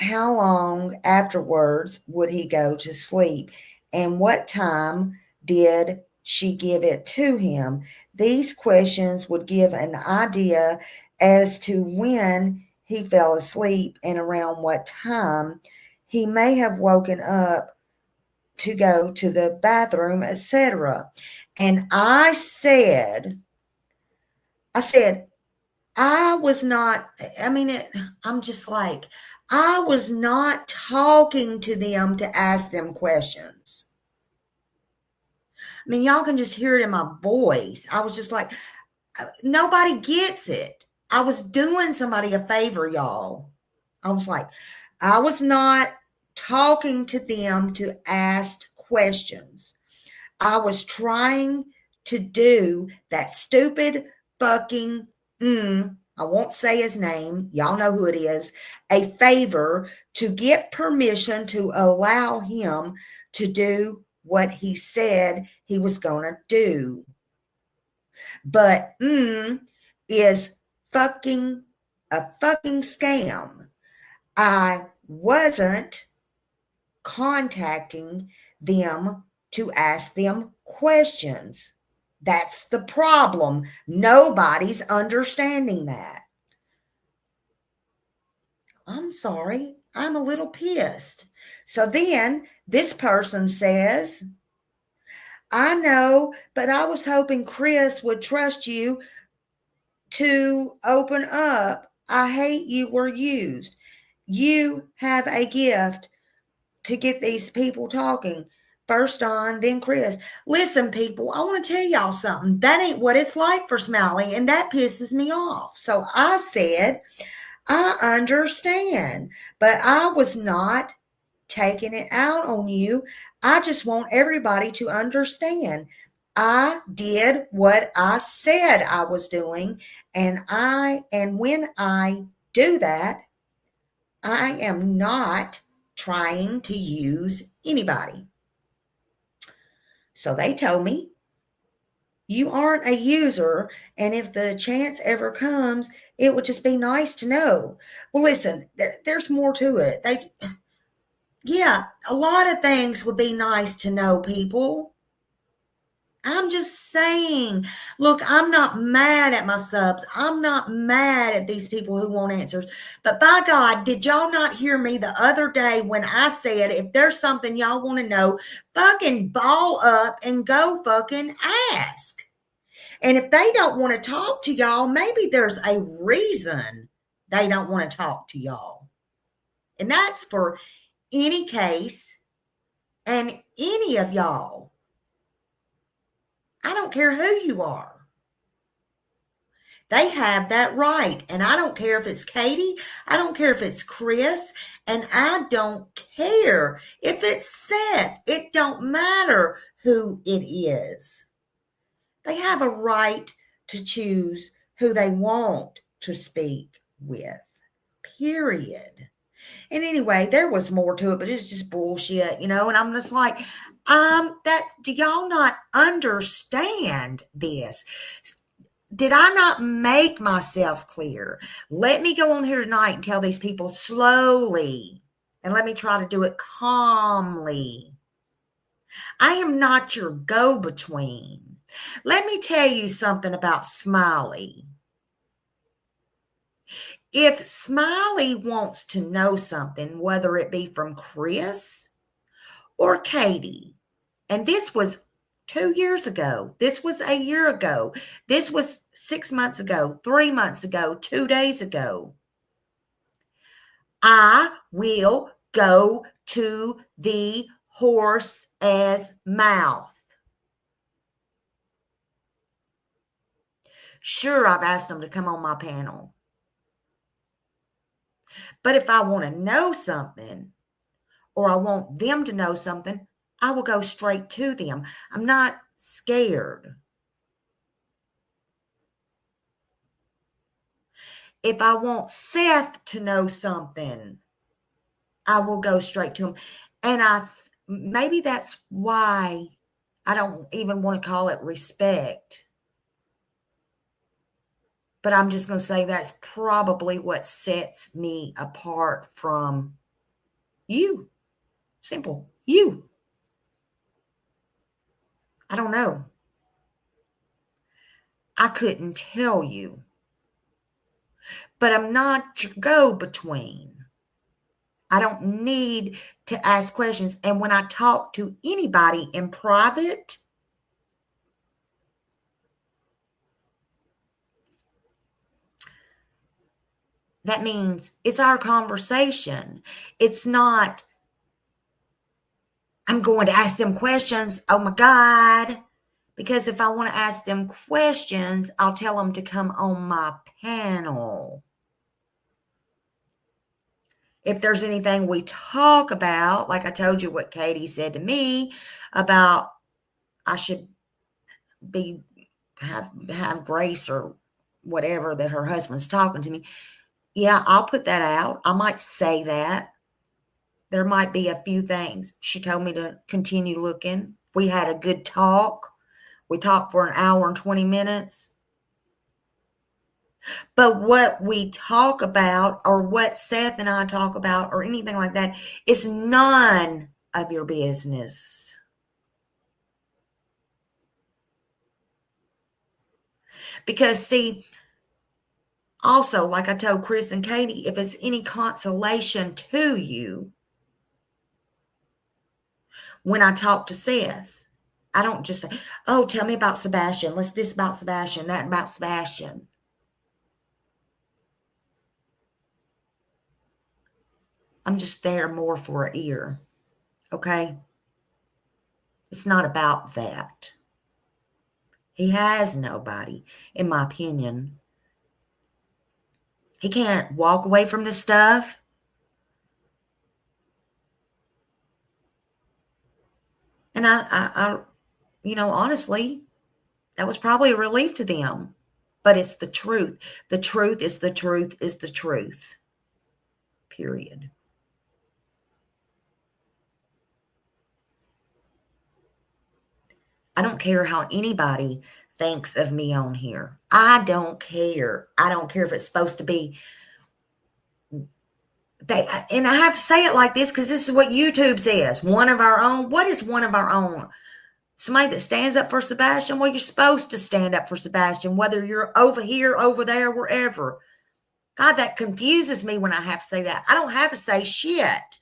how long afterwards would he go to sleep? And what time did she give it to him? These questions would give an idea as to when he fell asleep and around what time he may have woken up to go to the bathroom, etc. And I said, I was not, I'm just like, I was not talking to them to ask them questions. I mean, y'all can just hear it in my voice. I was just like, nobody gets it. I was doing somebody a favor, y'all. I was like, I was not talking to them to ask questions. I was trying to do that stupid fucking, I won't say his name, y'all know who it is, a favor to get permission to allow him to do what he said he was going to do. But is fucking a fucking scam. I wasn't contacting them to ask them questions. That's the problem. Nobody's understanding that. I'm sorry. I'm a little pissed. So then this person says, I know, but I was hoping Chris would trust you to open up. I hate you were used. You have a gift to get these people talking. First Don, then Chris. Listen, people, I want to tell y'all something. That ain't what it's like for Smiley, and that pisses me off. So I said, I understand, but I was not taking it out on you. I just want everybody to understand. I did what I said I was doing, and when I do that, I am not trying to use anybody. So they told me, You aren't a user, and if the chance ever comes, it would just be nice to know. Well, listen, there's more to it. Yeah, a lot of things would be nice to know, people. I'm just saying. Look, I'm not mad at my subs. I'm not mad at these people who want answers. But by God, did y'all not hear me the other day when I said if there's something y'all want to know, fucking ball up and go fucking ask? And if they don't want to talk to y'all, maybe there's a reason they don't want to talk to y'all. And that's for any case and any of y'all. I don't care who you are. They have that right. And I don't care if it's Katie. I don't care if it's Chris. And I don't care if it's Seth. It don't matter who it is. They have a right to choose who they want to speak with. Period. And anyway, there was more to it, but it's just bullshit, and I'm just like, do y'all not understand this? Did I not make myself clear? Let me go on here tonight and tell these people slowly, and let me try to do it calmly. I am not your go-between. Let me tell you something about Smiley. If Smiley wants to know something, whether it be from Chris or Katie, and this was 2 years ago, this was a year ago, this was 6 months ago, 3 months ago, 2 days ago, I will go to the horse's mouth. Sure, I've asked them to come on my panel. But if I want to know something, or I want them to know something, I will go straight to them. I'm not scared. If I want Seth to know something, I will go straight to him. And maybe that's why I don't even want to call it respect. But I'm just going to say that's probably what sets me apart from you. Simple. You. I don't know. I couldn't tell you. But I'm not your go-between. I don't need to ask questions. And when I talk to anybody in private, that means it's our conversation. It's not, I'm going to ask them questions. Oh my God. Because if I want to ask them questions, I'll tell them to come on my panel. If there's anything we talk about, like I told you what Katie said to me about I should have grace or whatever that her husband's talking to me. Yeah, I'll put that out. I might say that. There might be a few things. She told me to continue looking. We had a good talk. We talked for an hour and 20 minutes. But what we talk about, or what Seth and I talk about, or anything like that, is none of your business. Because, see, also, like I told Chris and Katie, if it's any consolation to you, when I talk to Seth, I don't just say, oh, tell me about Sebastian. Let's this about Sebastian, that about Sebastian. I'm just there more for an ear, okay? It's not about that. He has nobody, in my opinion. He can't walk away from this stuff. And I honestly, that was probably a relief to them. But it's the truth. The truth is the truth is the truth. Period. I don't care how anybody thinks of me on here. I don't care. I don't care if it's supposed to be. And I have to say it like this because this is what YouTube says. One of our own. What is one of our own? Somebody that stands up for Sebastian? Well, you're supposed to stand up for Sebastian, whether you're over here, over there, wherever. God, that confuses me when I have to say that. I don't have to say shit.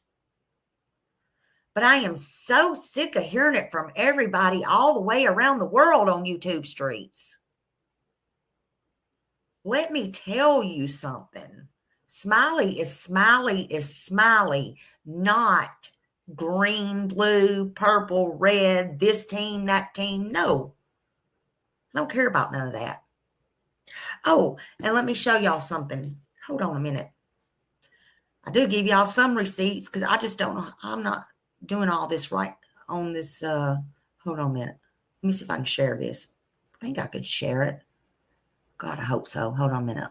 But I am so sick of hearing it from everybody all the way around the world on YouTube streets. Let me tell you something. Smiley is smiley is smiley, not green, blue, purple, red, this team, that team. No, I don't care about none of that. Oh, and let me show y'all something. Hold on a minute. I do give y'all some receipts because I just don't know. I'm not doing all this right on this. Hold on a minute. Let me see if I can share this. I think I could share it. God, I hope so. Hold on a minute.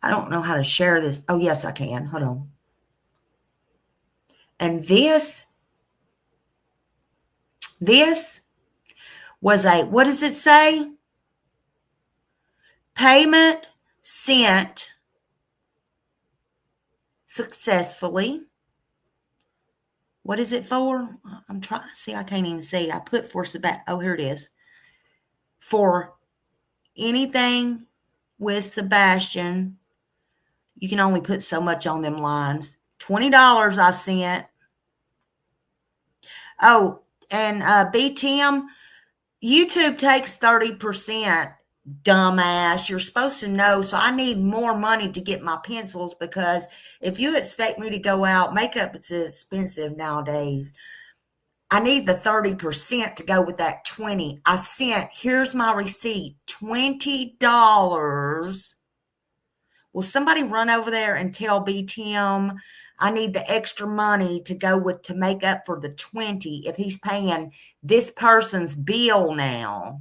I don't know how to share this. Oh, yes, I can. Hold on. And this was a, what does it say? Payment sent successfully. What is it for? I'm trying. See, I can't even see. I put for Sebastian. Oh, here it is. For anything with Sebastian, you can only put so much on them lines. $20 I sent. Oh, and BTM, YouTube takes 30%. Dumbass, you're supposed to know. So I need more money to get my pencils because if you expect me to go out, makeup is expensive nowadays. I need the 30% to go with that 20. I sent, here's my receipt, $20. Will somebody run over there and tell BTM I need the extra money to go with to make up for the 20 if he's paying this person's bill now?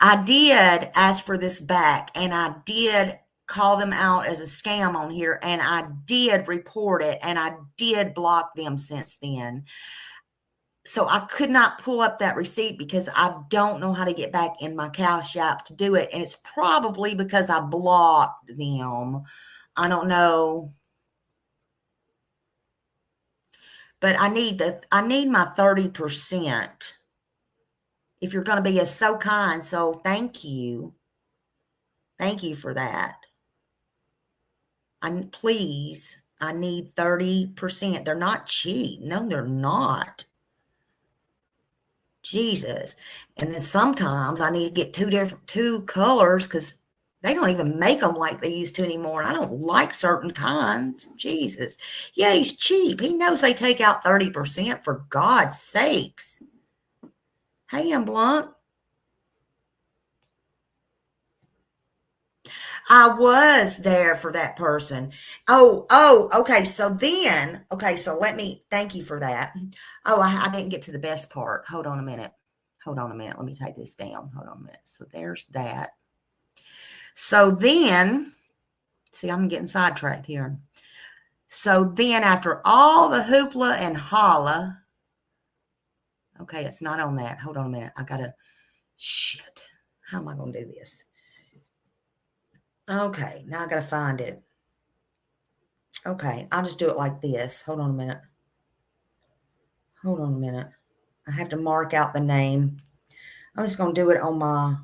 I did ask for this back, and I did call them out as a scam on here, and I did report it, and I did block them since then. So I could not pull up that receipt because I don't know how to get back in my Cash App to do it, and it's probably because I blocked them. I don't know. But I need my 30%. If you're going to be so kind, so thank you. Thank you for that. Please, I need 30%. They're not cheap. No, they're not. Jesus. And then sometimes I need to get two colors because they don't even make them like they used to anymore. And I don't like certain kinds. Jesus. Yeah, he's cheap. He knows they take out 30%, for God's sakes. Hey, I'm Blunt. I was there for that person. Oh, okay. So then, okay, so thank you for that. Oh, I didn't get to the best part. Hold on a minute. Let me take this down. Hold on a minute. So there's that. So then, see, I'm getting sidetracked here. So then after all the hoopla and holla, okay, it's not on that. Hold on a minute. Shit. How am I going to do this? Okay, now I got to find it. Okay, I'll just do it like this. Hold on a minute. I have to mark out the name. I'm just going to do it on my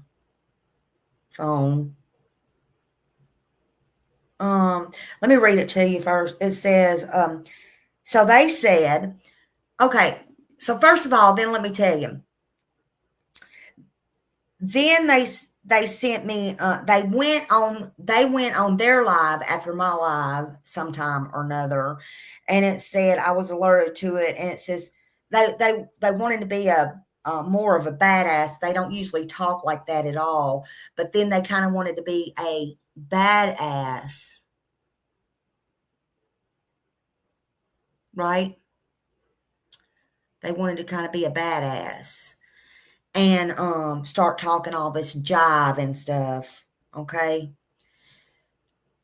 phone. Let me read it to you first. It says, so they said, okay, so first of all, then let me tell you. Then they sent me, they went on their live after my live sometime or another. And it said, I was alerted to it. And it says they wanted to be more of a badass. They don't usually talk like that at all, but then they kind of wanted to be a badass. Right? They wanted to kind of be a badass and start talking all this jive and stuff. Okay.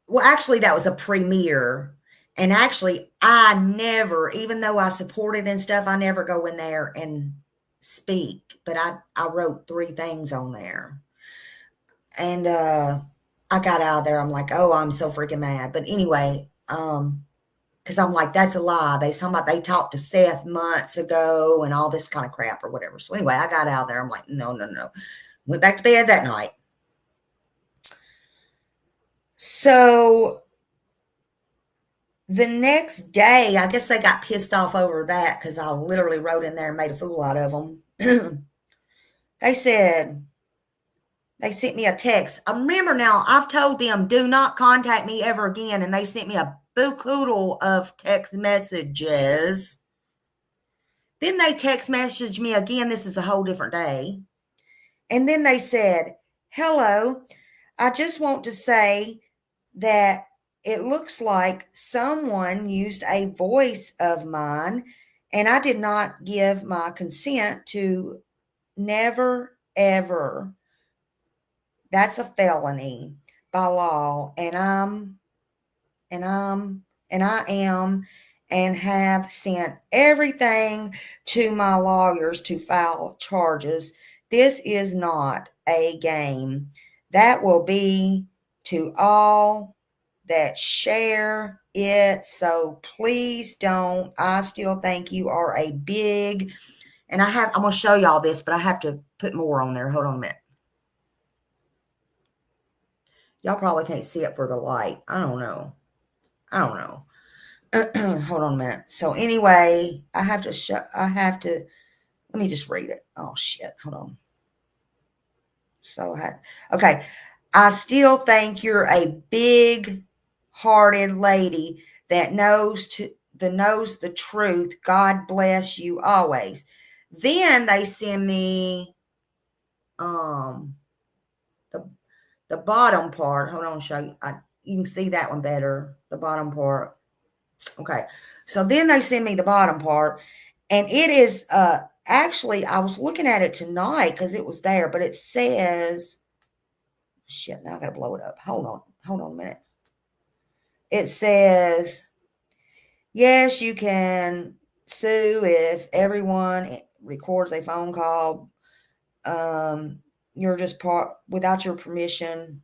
Well, actually, that was a premiere. And actually, I never, even though I supported and stuff, I never go in there and speak, but I wrote 3 things on there. And I got out of there. I'm like, oh, I'm so freaking mad. But anyway, because I'm like, that's a lie. They talking about they talked to Seth months ago and all this kind of crap or whatever. So anyway, I got out of there. I'm like, no, no, no. Went back to bed that night. So the next day, I guess they got pissed off over that because I literally wrote in there and made a fool out of them. They said, they sent me a text. I remember now, I've told them, do not contact me ever again. And they sent me a boo-koodle of text messages. Then they text messaged me again. This is a whole different day. And then they said, hello, I just want to say that it looks like someone used a voice of mine and I did not give my consent to never, ever. That's a felony by law. And I am and have sent everything to my lawyers to file charges. This is not a game. That will be to all that share it. So please don't. I still think you are a big, and I'm going to show y'all this, but I have to put more on there. Hold on a minute. Y'all probably can't see it for the light. I don't know. Hold on a minute. So anyway, let me just read it. Oh shit. Hold on. Okay. I still think you're a big hearted lady that knows the truth. God bless you always. Then they send me the bottom part. Hold on, show you. You can see that one better. The bottom part. Okay. So then they send me the bottom part, and it is actually, I was looking at it tonight because it was there, but it says, shit, now I gotta blow it up. Hold on a minute. It says, yes, you can sue if everyone records a phone call. You're just without your permission,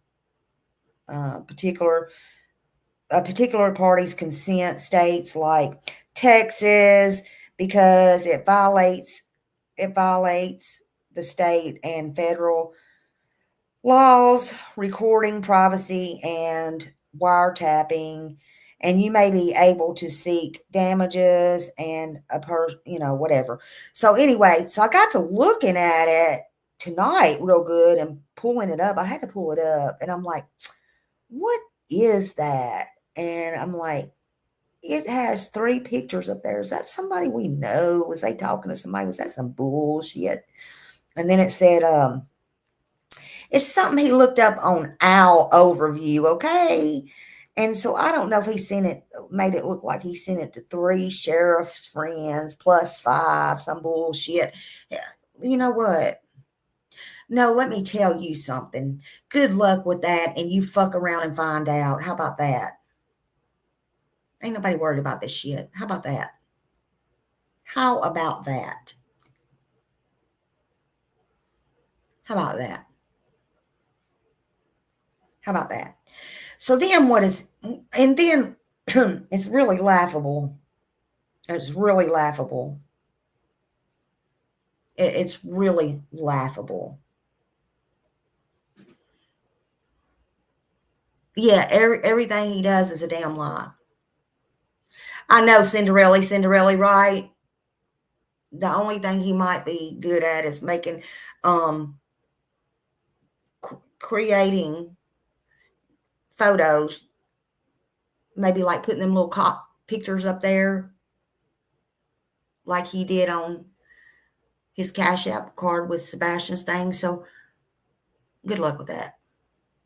a particular party's consent states like Texas, because it violates the state and federal laws, recording privacy and wiretapping, and you may be able to seek damages and whatever. So anyway, so I got to looking at it tonight real good and pulling it up. I had to pull it up, and I'm like, what is that? And I'm like, it has 3 pictures up there. Is that somebody we know? Was they talking to somebody? Was that some bullshit? And then it said, it's something he looked up on Owl Overview, okay? And so I don't know if he made it look like he sent it to 3 sheriff's friends plus 5, some bullshit. You know what? No, let me tell you something. Good luck with that, and you fuck around and find out. How about that? Ain't nobody worried about this shit. How about that? How about that? How about that? How about that? So then and then it's really laughable. It's really laughable. It's really laughable. Yeah, everything he does is a damn lie. I know Cinderella, right? The only thing he might be good at is making, creating photos, maybe like putting them little cop pictures up there, like he did on his Cash App card with Sebastian's thing. So good luck with that.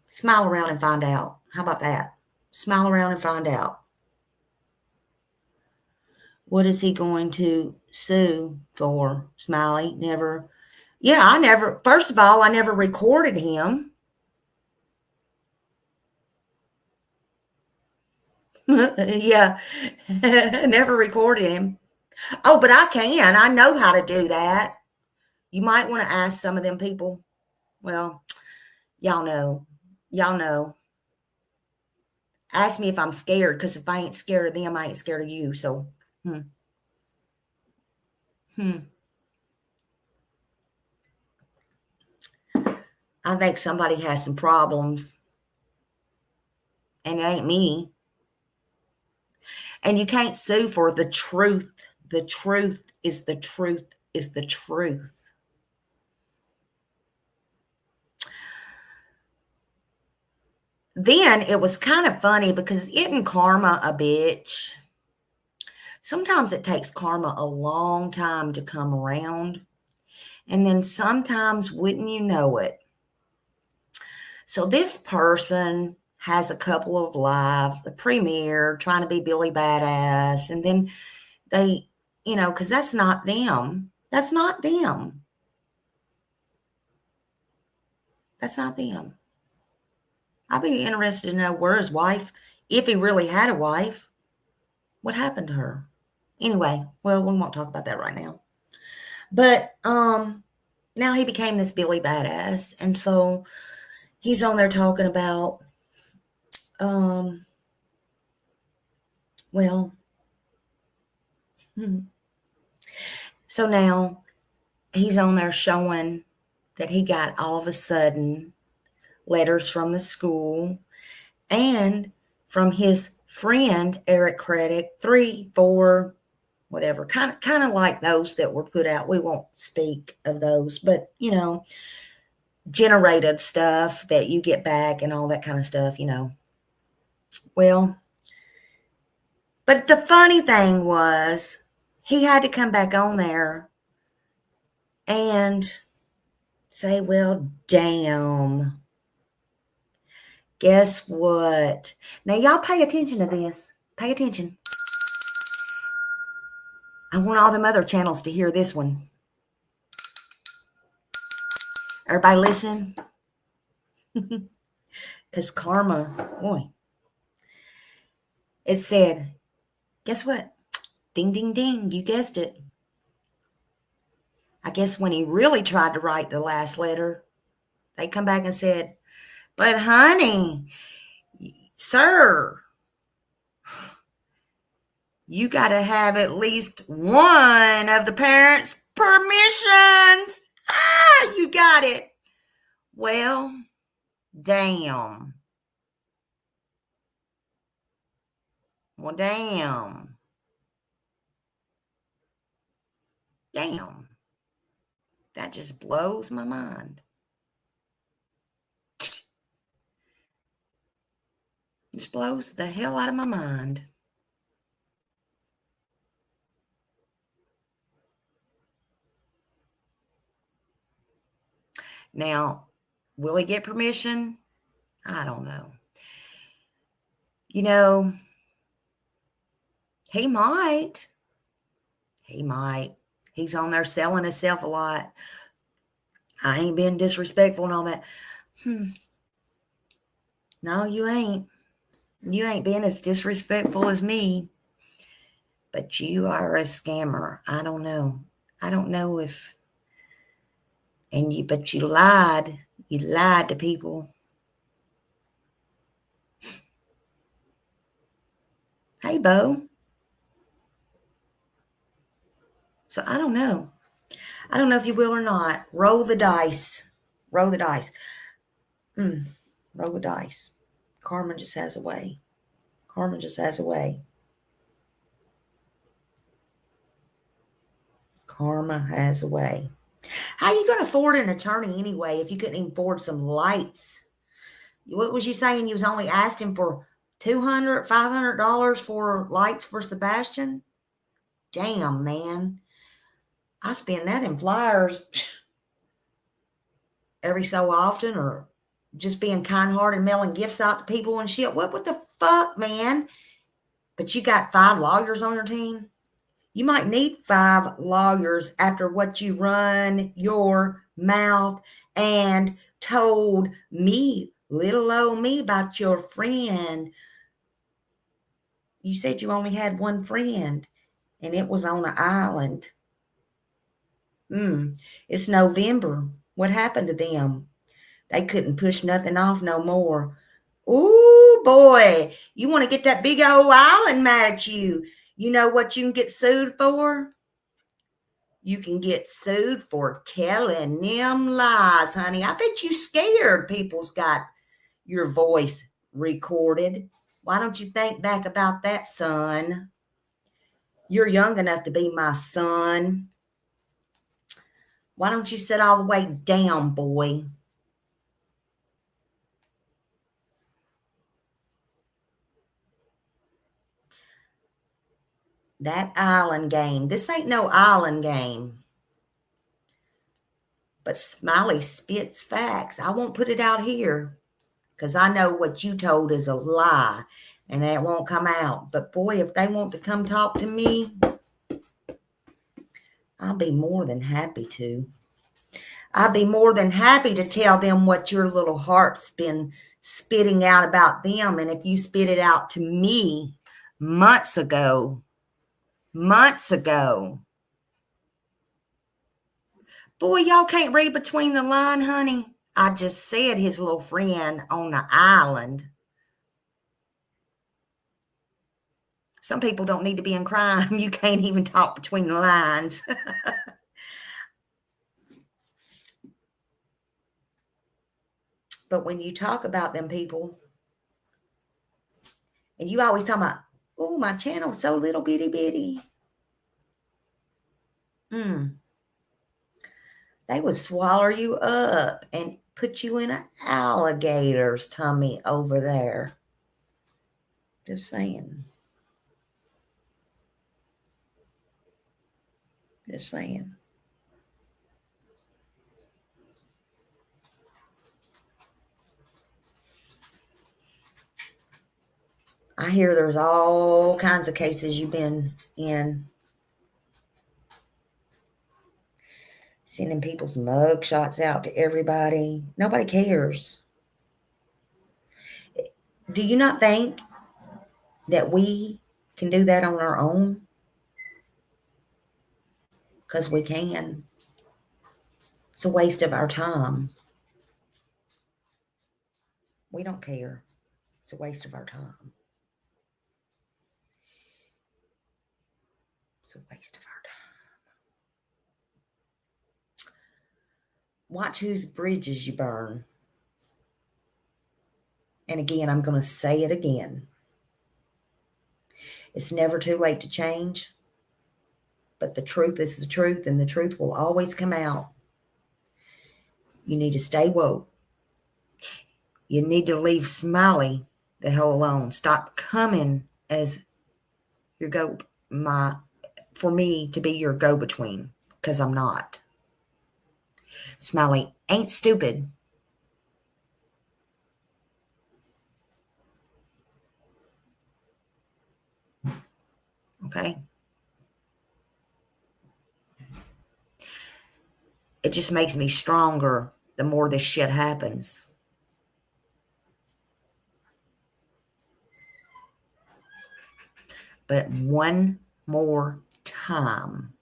Smile around and find out. How about that? Smile around and find out. What is he going to sue for, Smiley? Never. Yeah, first of all, I never recorded him. Yeah, never recorded him. Oh, but I can. I know how to do that. You might want to ask some of them people. Well, y'all know. Y'all know. Ask me if I'm scared, because if I ain't scared of them, I ain't scared of you. So, hmm. I think somebody has some problems, and it ain't me. And you can't sue for the truth. The truth is the truth is the truth. Then it was kind of funny because isn't karma a bitch? Sometimes it takes karma a long time to come around. And then sometimes, wouldn't you know it? So this person has a couple of lives, the premier, trying to be Billy Badass. And then they, because that's not them. That's not them. That's not them. I'd be interested to know where his wife, if he really had a wife, what happened to her. Anyway, well, we won't talk about that right now. But now he became this Billy Badass. And so he's on there talking about, well, so now he's on there showing that he got all of a sudden letters from the school and from his friend Eric Credit, 3, 4, whatever, kind of like those that were put out. We won't speak of those, but generated stuff that you get back and all that kind of stuff. Well, but the funny thing was he had to come back on there and say, well, damn, guess what? Now, y'all pay attention to this. Pay attention. I want all them other channels to hear this one. Everybody listen. Because karma, boy. It said, guess what? Ding, ding, ding. You guessed it. I guess when he really tried to write the last letter, they come back and said, but honey, sir, you got to have at least one of the parents' permissions. You got it. Well, damn. Well, damn. Damn. That just blows my mind. Just blows the hell out of my mind. Now, will he get permission? I don't know. He might. He might. He's on there selling himself a lot. I ain't being disrespectful and all that. No, you ain't. You ain't being as disrespectful as me. But you are a scammer. I don't know. I don't know if... But you lied. You lied to people. Hey, Bo. So I don't know. I don't know if you will or not. Roll the dice. Roll the dice. Roll the dice. Karma just has a way. Karma just has a way. Karma has a way. How you going to afford an attorney anyway if you couldn't even afford some lights? What was you saying? You was only asking for $200, $500 for lights for Sebastian? Damn, man. I spend that in flyers every so often, or just being kind-hearted, mailing gifts out to people and shit. What the fuck, man? But you got 5 lawyers on your team? You might need 5 lawyers after what you run your mouth and told me, little old me, about your friend. You said you only had one friend, and it was on an island. It's November. What happened to them? They couldn't push nothing off no more. Ooh, boy. You want to get that big old island mad at you. You know what you can get sued for? You can get sued for telling them lies, honey. I bet you scared people's got your voice recorded. Why don't you think back about that, son? You're young enough to be my son. Why don't you sit all the way down, boy? That island game. This ain't no island game. But Smiley spits facts. I won't put it out here because I know what you told is a lie and that won't come out. But boy, if they want to come talk to me, I'll be more than happy to. I'll be more than happy to tell them what your little heart's been spitting out about them. And if you spit it out to me months ago, boy, y'all can't read between the line, honey. I just said his little friend on the island. Some people don't need to be in crime. You can't even talk between the lines. But when you talk about them people, and you always talk about, oh, my channel's so little bitty bitty. They would swallow you up and put you in an alligator's tummy over there. Just saying. Just saying. I hear there's all kinds of cases you've been in. Sending people's mug shots out to everybody. Nobody cares. Do you not think that we can do that on our own? Because we can. It's a waste of our time. We don't care. It's a waste of our time. It's a waste of our time. Watch whose bridges you burn. And again, I'm going to say it again. It's never too late to change. But the truth is the truth, and the truth will always come out. You need to stay woke. You need to leave Smiley the hell alone. Stop coming as your for me to be your go-between, because I'm not. Smiley ain't stupid. Okay? It just makes me stronger the more this shit happens. But one more time,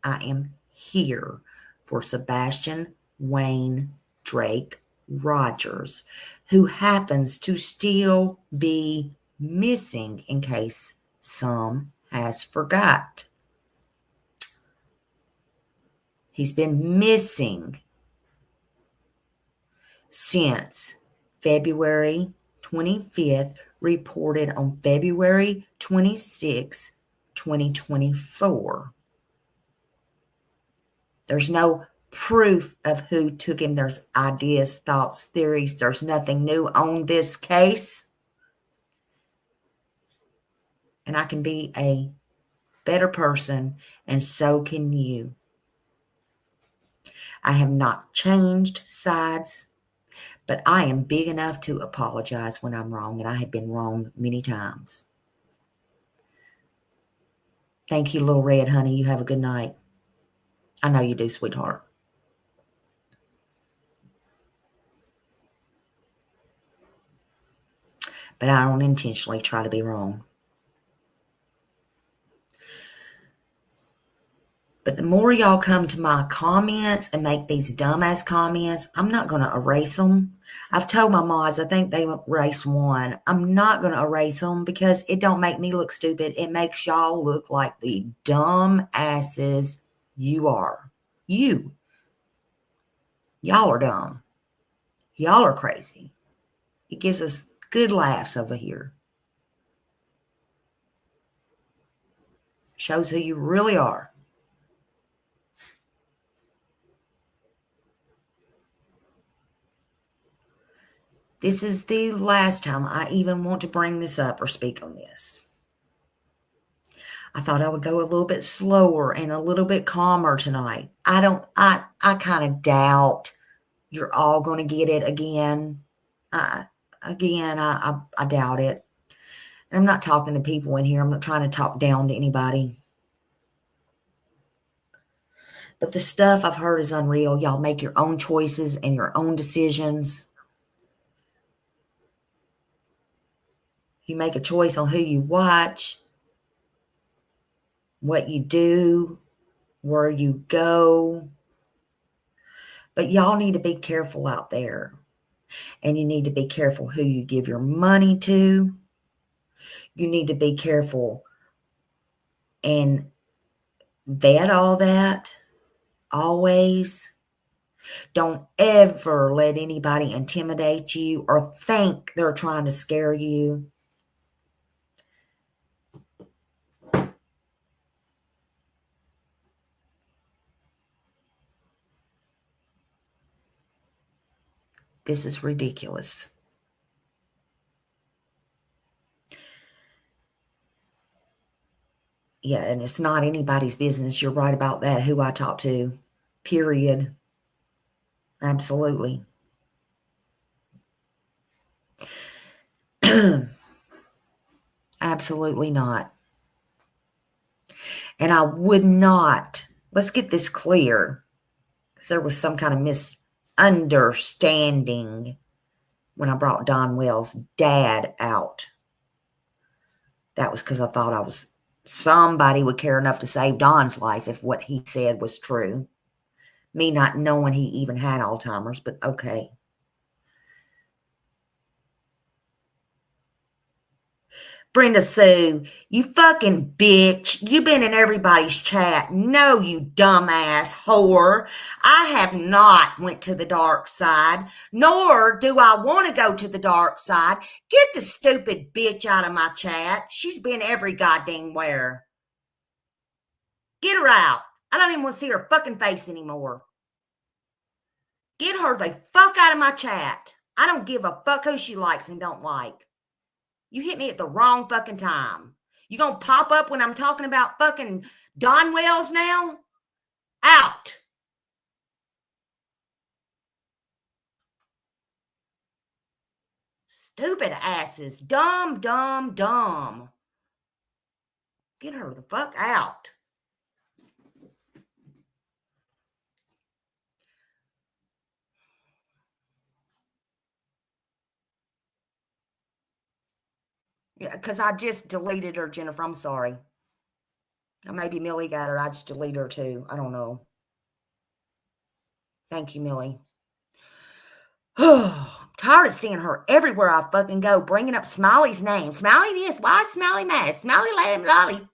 I am here for Sebastian Wayne Drake Rogers, who happens to still be missing, in case some has forgot. He's been missing since February 25th, reported on February 26, 2024. There's no proof of who took him. There's ideas, thoughts, theories. There's nothing new on this case. And I can be a better person, and so can you. I have not changed sides, but I am big enough to apologize when I'm wrong, and I have been wrong many times. Thank you, Little Red, honey. You have a good night. I know you do, sweetheart. But I don't intentionally try to be wrong. But the more y'all come to my comments and make these dumbass comments, I'm not going to erase them. I've told my mods, I think they erased one. I'm not going to erase them because it don't make me look stupid. It makes y'all look like the dumb asses you are. Y'all are dumb. Y'all are crazy. It gives us good laughs over here. Shows who you really are. This is the last time I even want to bring this up or speak on this. I thought I would go a little bit slower and a little bit calmer tonight. I kind of doubt you're all going to get it again. I doubt it. And I'm not talking to people in here. I'm not trying to talk down to anybody. But the stuff I've heard is unreal. Y'all make your own choices and your own decisions. You make a choice on who you watch, what you do, where you go. But y'all need to be careful out there. And you need to be careful who you give your money to. You need to be careful and vet all that always. Don't ever let anybody intimidate you or think they're trying to scare you. This is ridiculous. Yeah, and it's not anybody's business. You're right about that, who I talk to, period. Absolutely. Absolutely not. And I would not, let's get this clear, because there was some kind of misunderstanding when I brought Don Wells' dad out. That was because I thought somebody would care enough to save Don's life if what he said was true. Me not knowing he even had Alzheimer's, but okay. Brenda Sue, you fucking bitch. You've been in everybody's chat. No, you dumbass whore. I have not went to the dark side, nor do I want to go to the dark side. Get the stupid bitch out of my chat. She's been every goddamn where. Get her out. I don't even want to see her fucking face anymore. Get her the fuck out of my chat. I don't give a fuck who she likes and don't like. You hit me at the wrong fucking time. You gonna pop up when I'm talking about fucking Don Wells now? Out. Stupid asses. Dumb, dumb, dumb. Get her the fuck out. Yeah, because I just deleted her, Jennifer. I'm sorry. Maybe Millie got her. I just deleted her too. I don't know. Thank you, Millie. I'm tired of seeing her everywhere I fucking go, bringing up Smiley's name. Smiley this. Why is Smiley mad? Smiley let him lolly.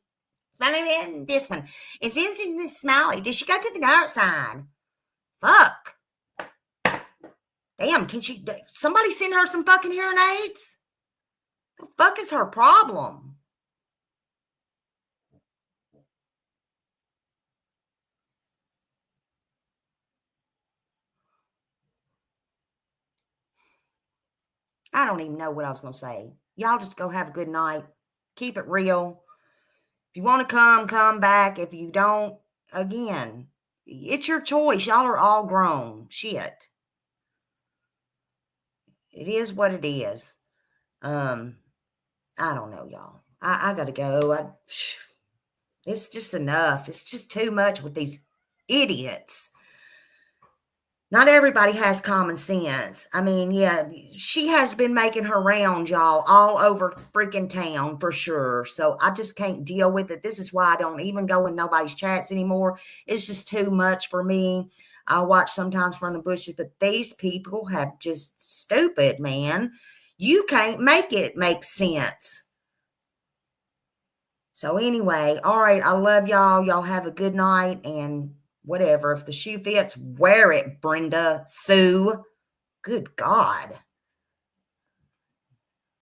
Smiley this one. It's in this Smiley. Did she go to the dark side? Fuck. Damn, can somebody send her some fucking hearing aids? The fuck is her problem? I don't even know what I was going to say. Y'all just go have a good night. Keep it real. If you want to come back. If you don't, again, it's your choice. Y'all are all grown. Shit. It is what it is. I don't know, y'all. I got to go. It's just enough. It's just too much with these idiots. Not everybody has common sense. I mean, yeah, she has been making her rounds, y'all, all over freaking town for sure. So I just can't deal with it. This is why I don't even go in nobody's chats anymore. It's just too much for me. I watch sometimes from the bushes, but these people have just stupid, man. You can't make it make sense. So anyway, all right, I love y'all. Y'all have a good night and whatever. If the shoe fits, wear it, Brenda Sue. Good God.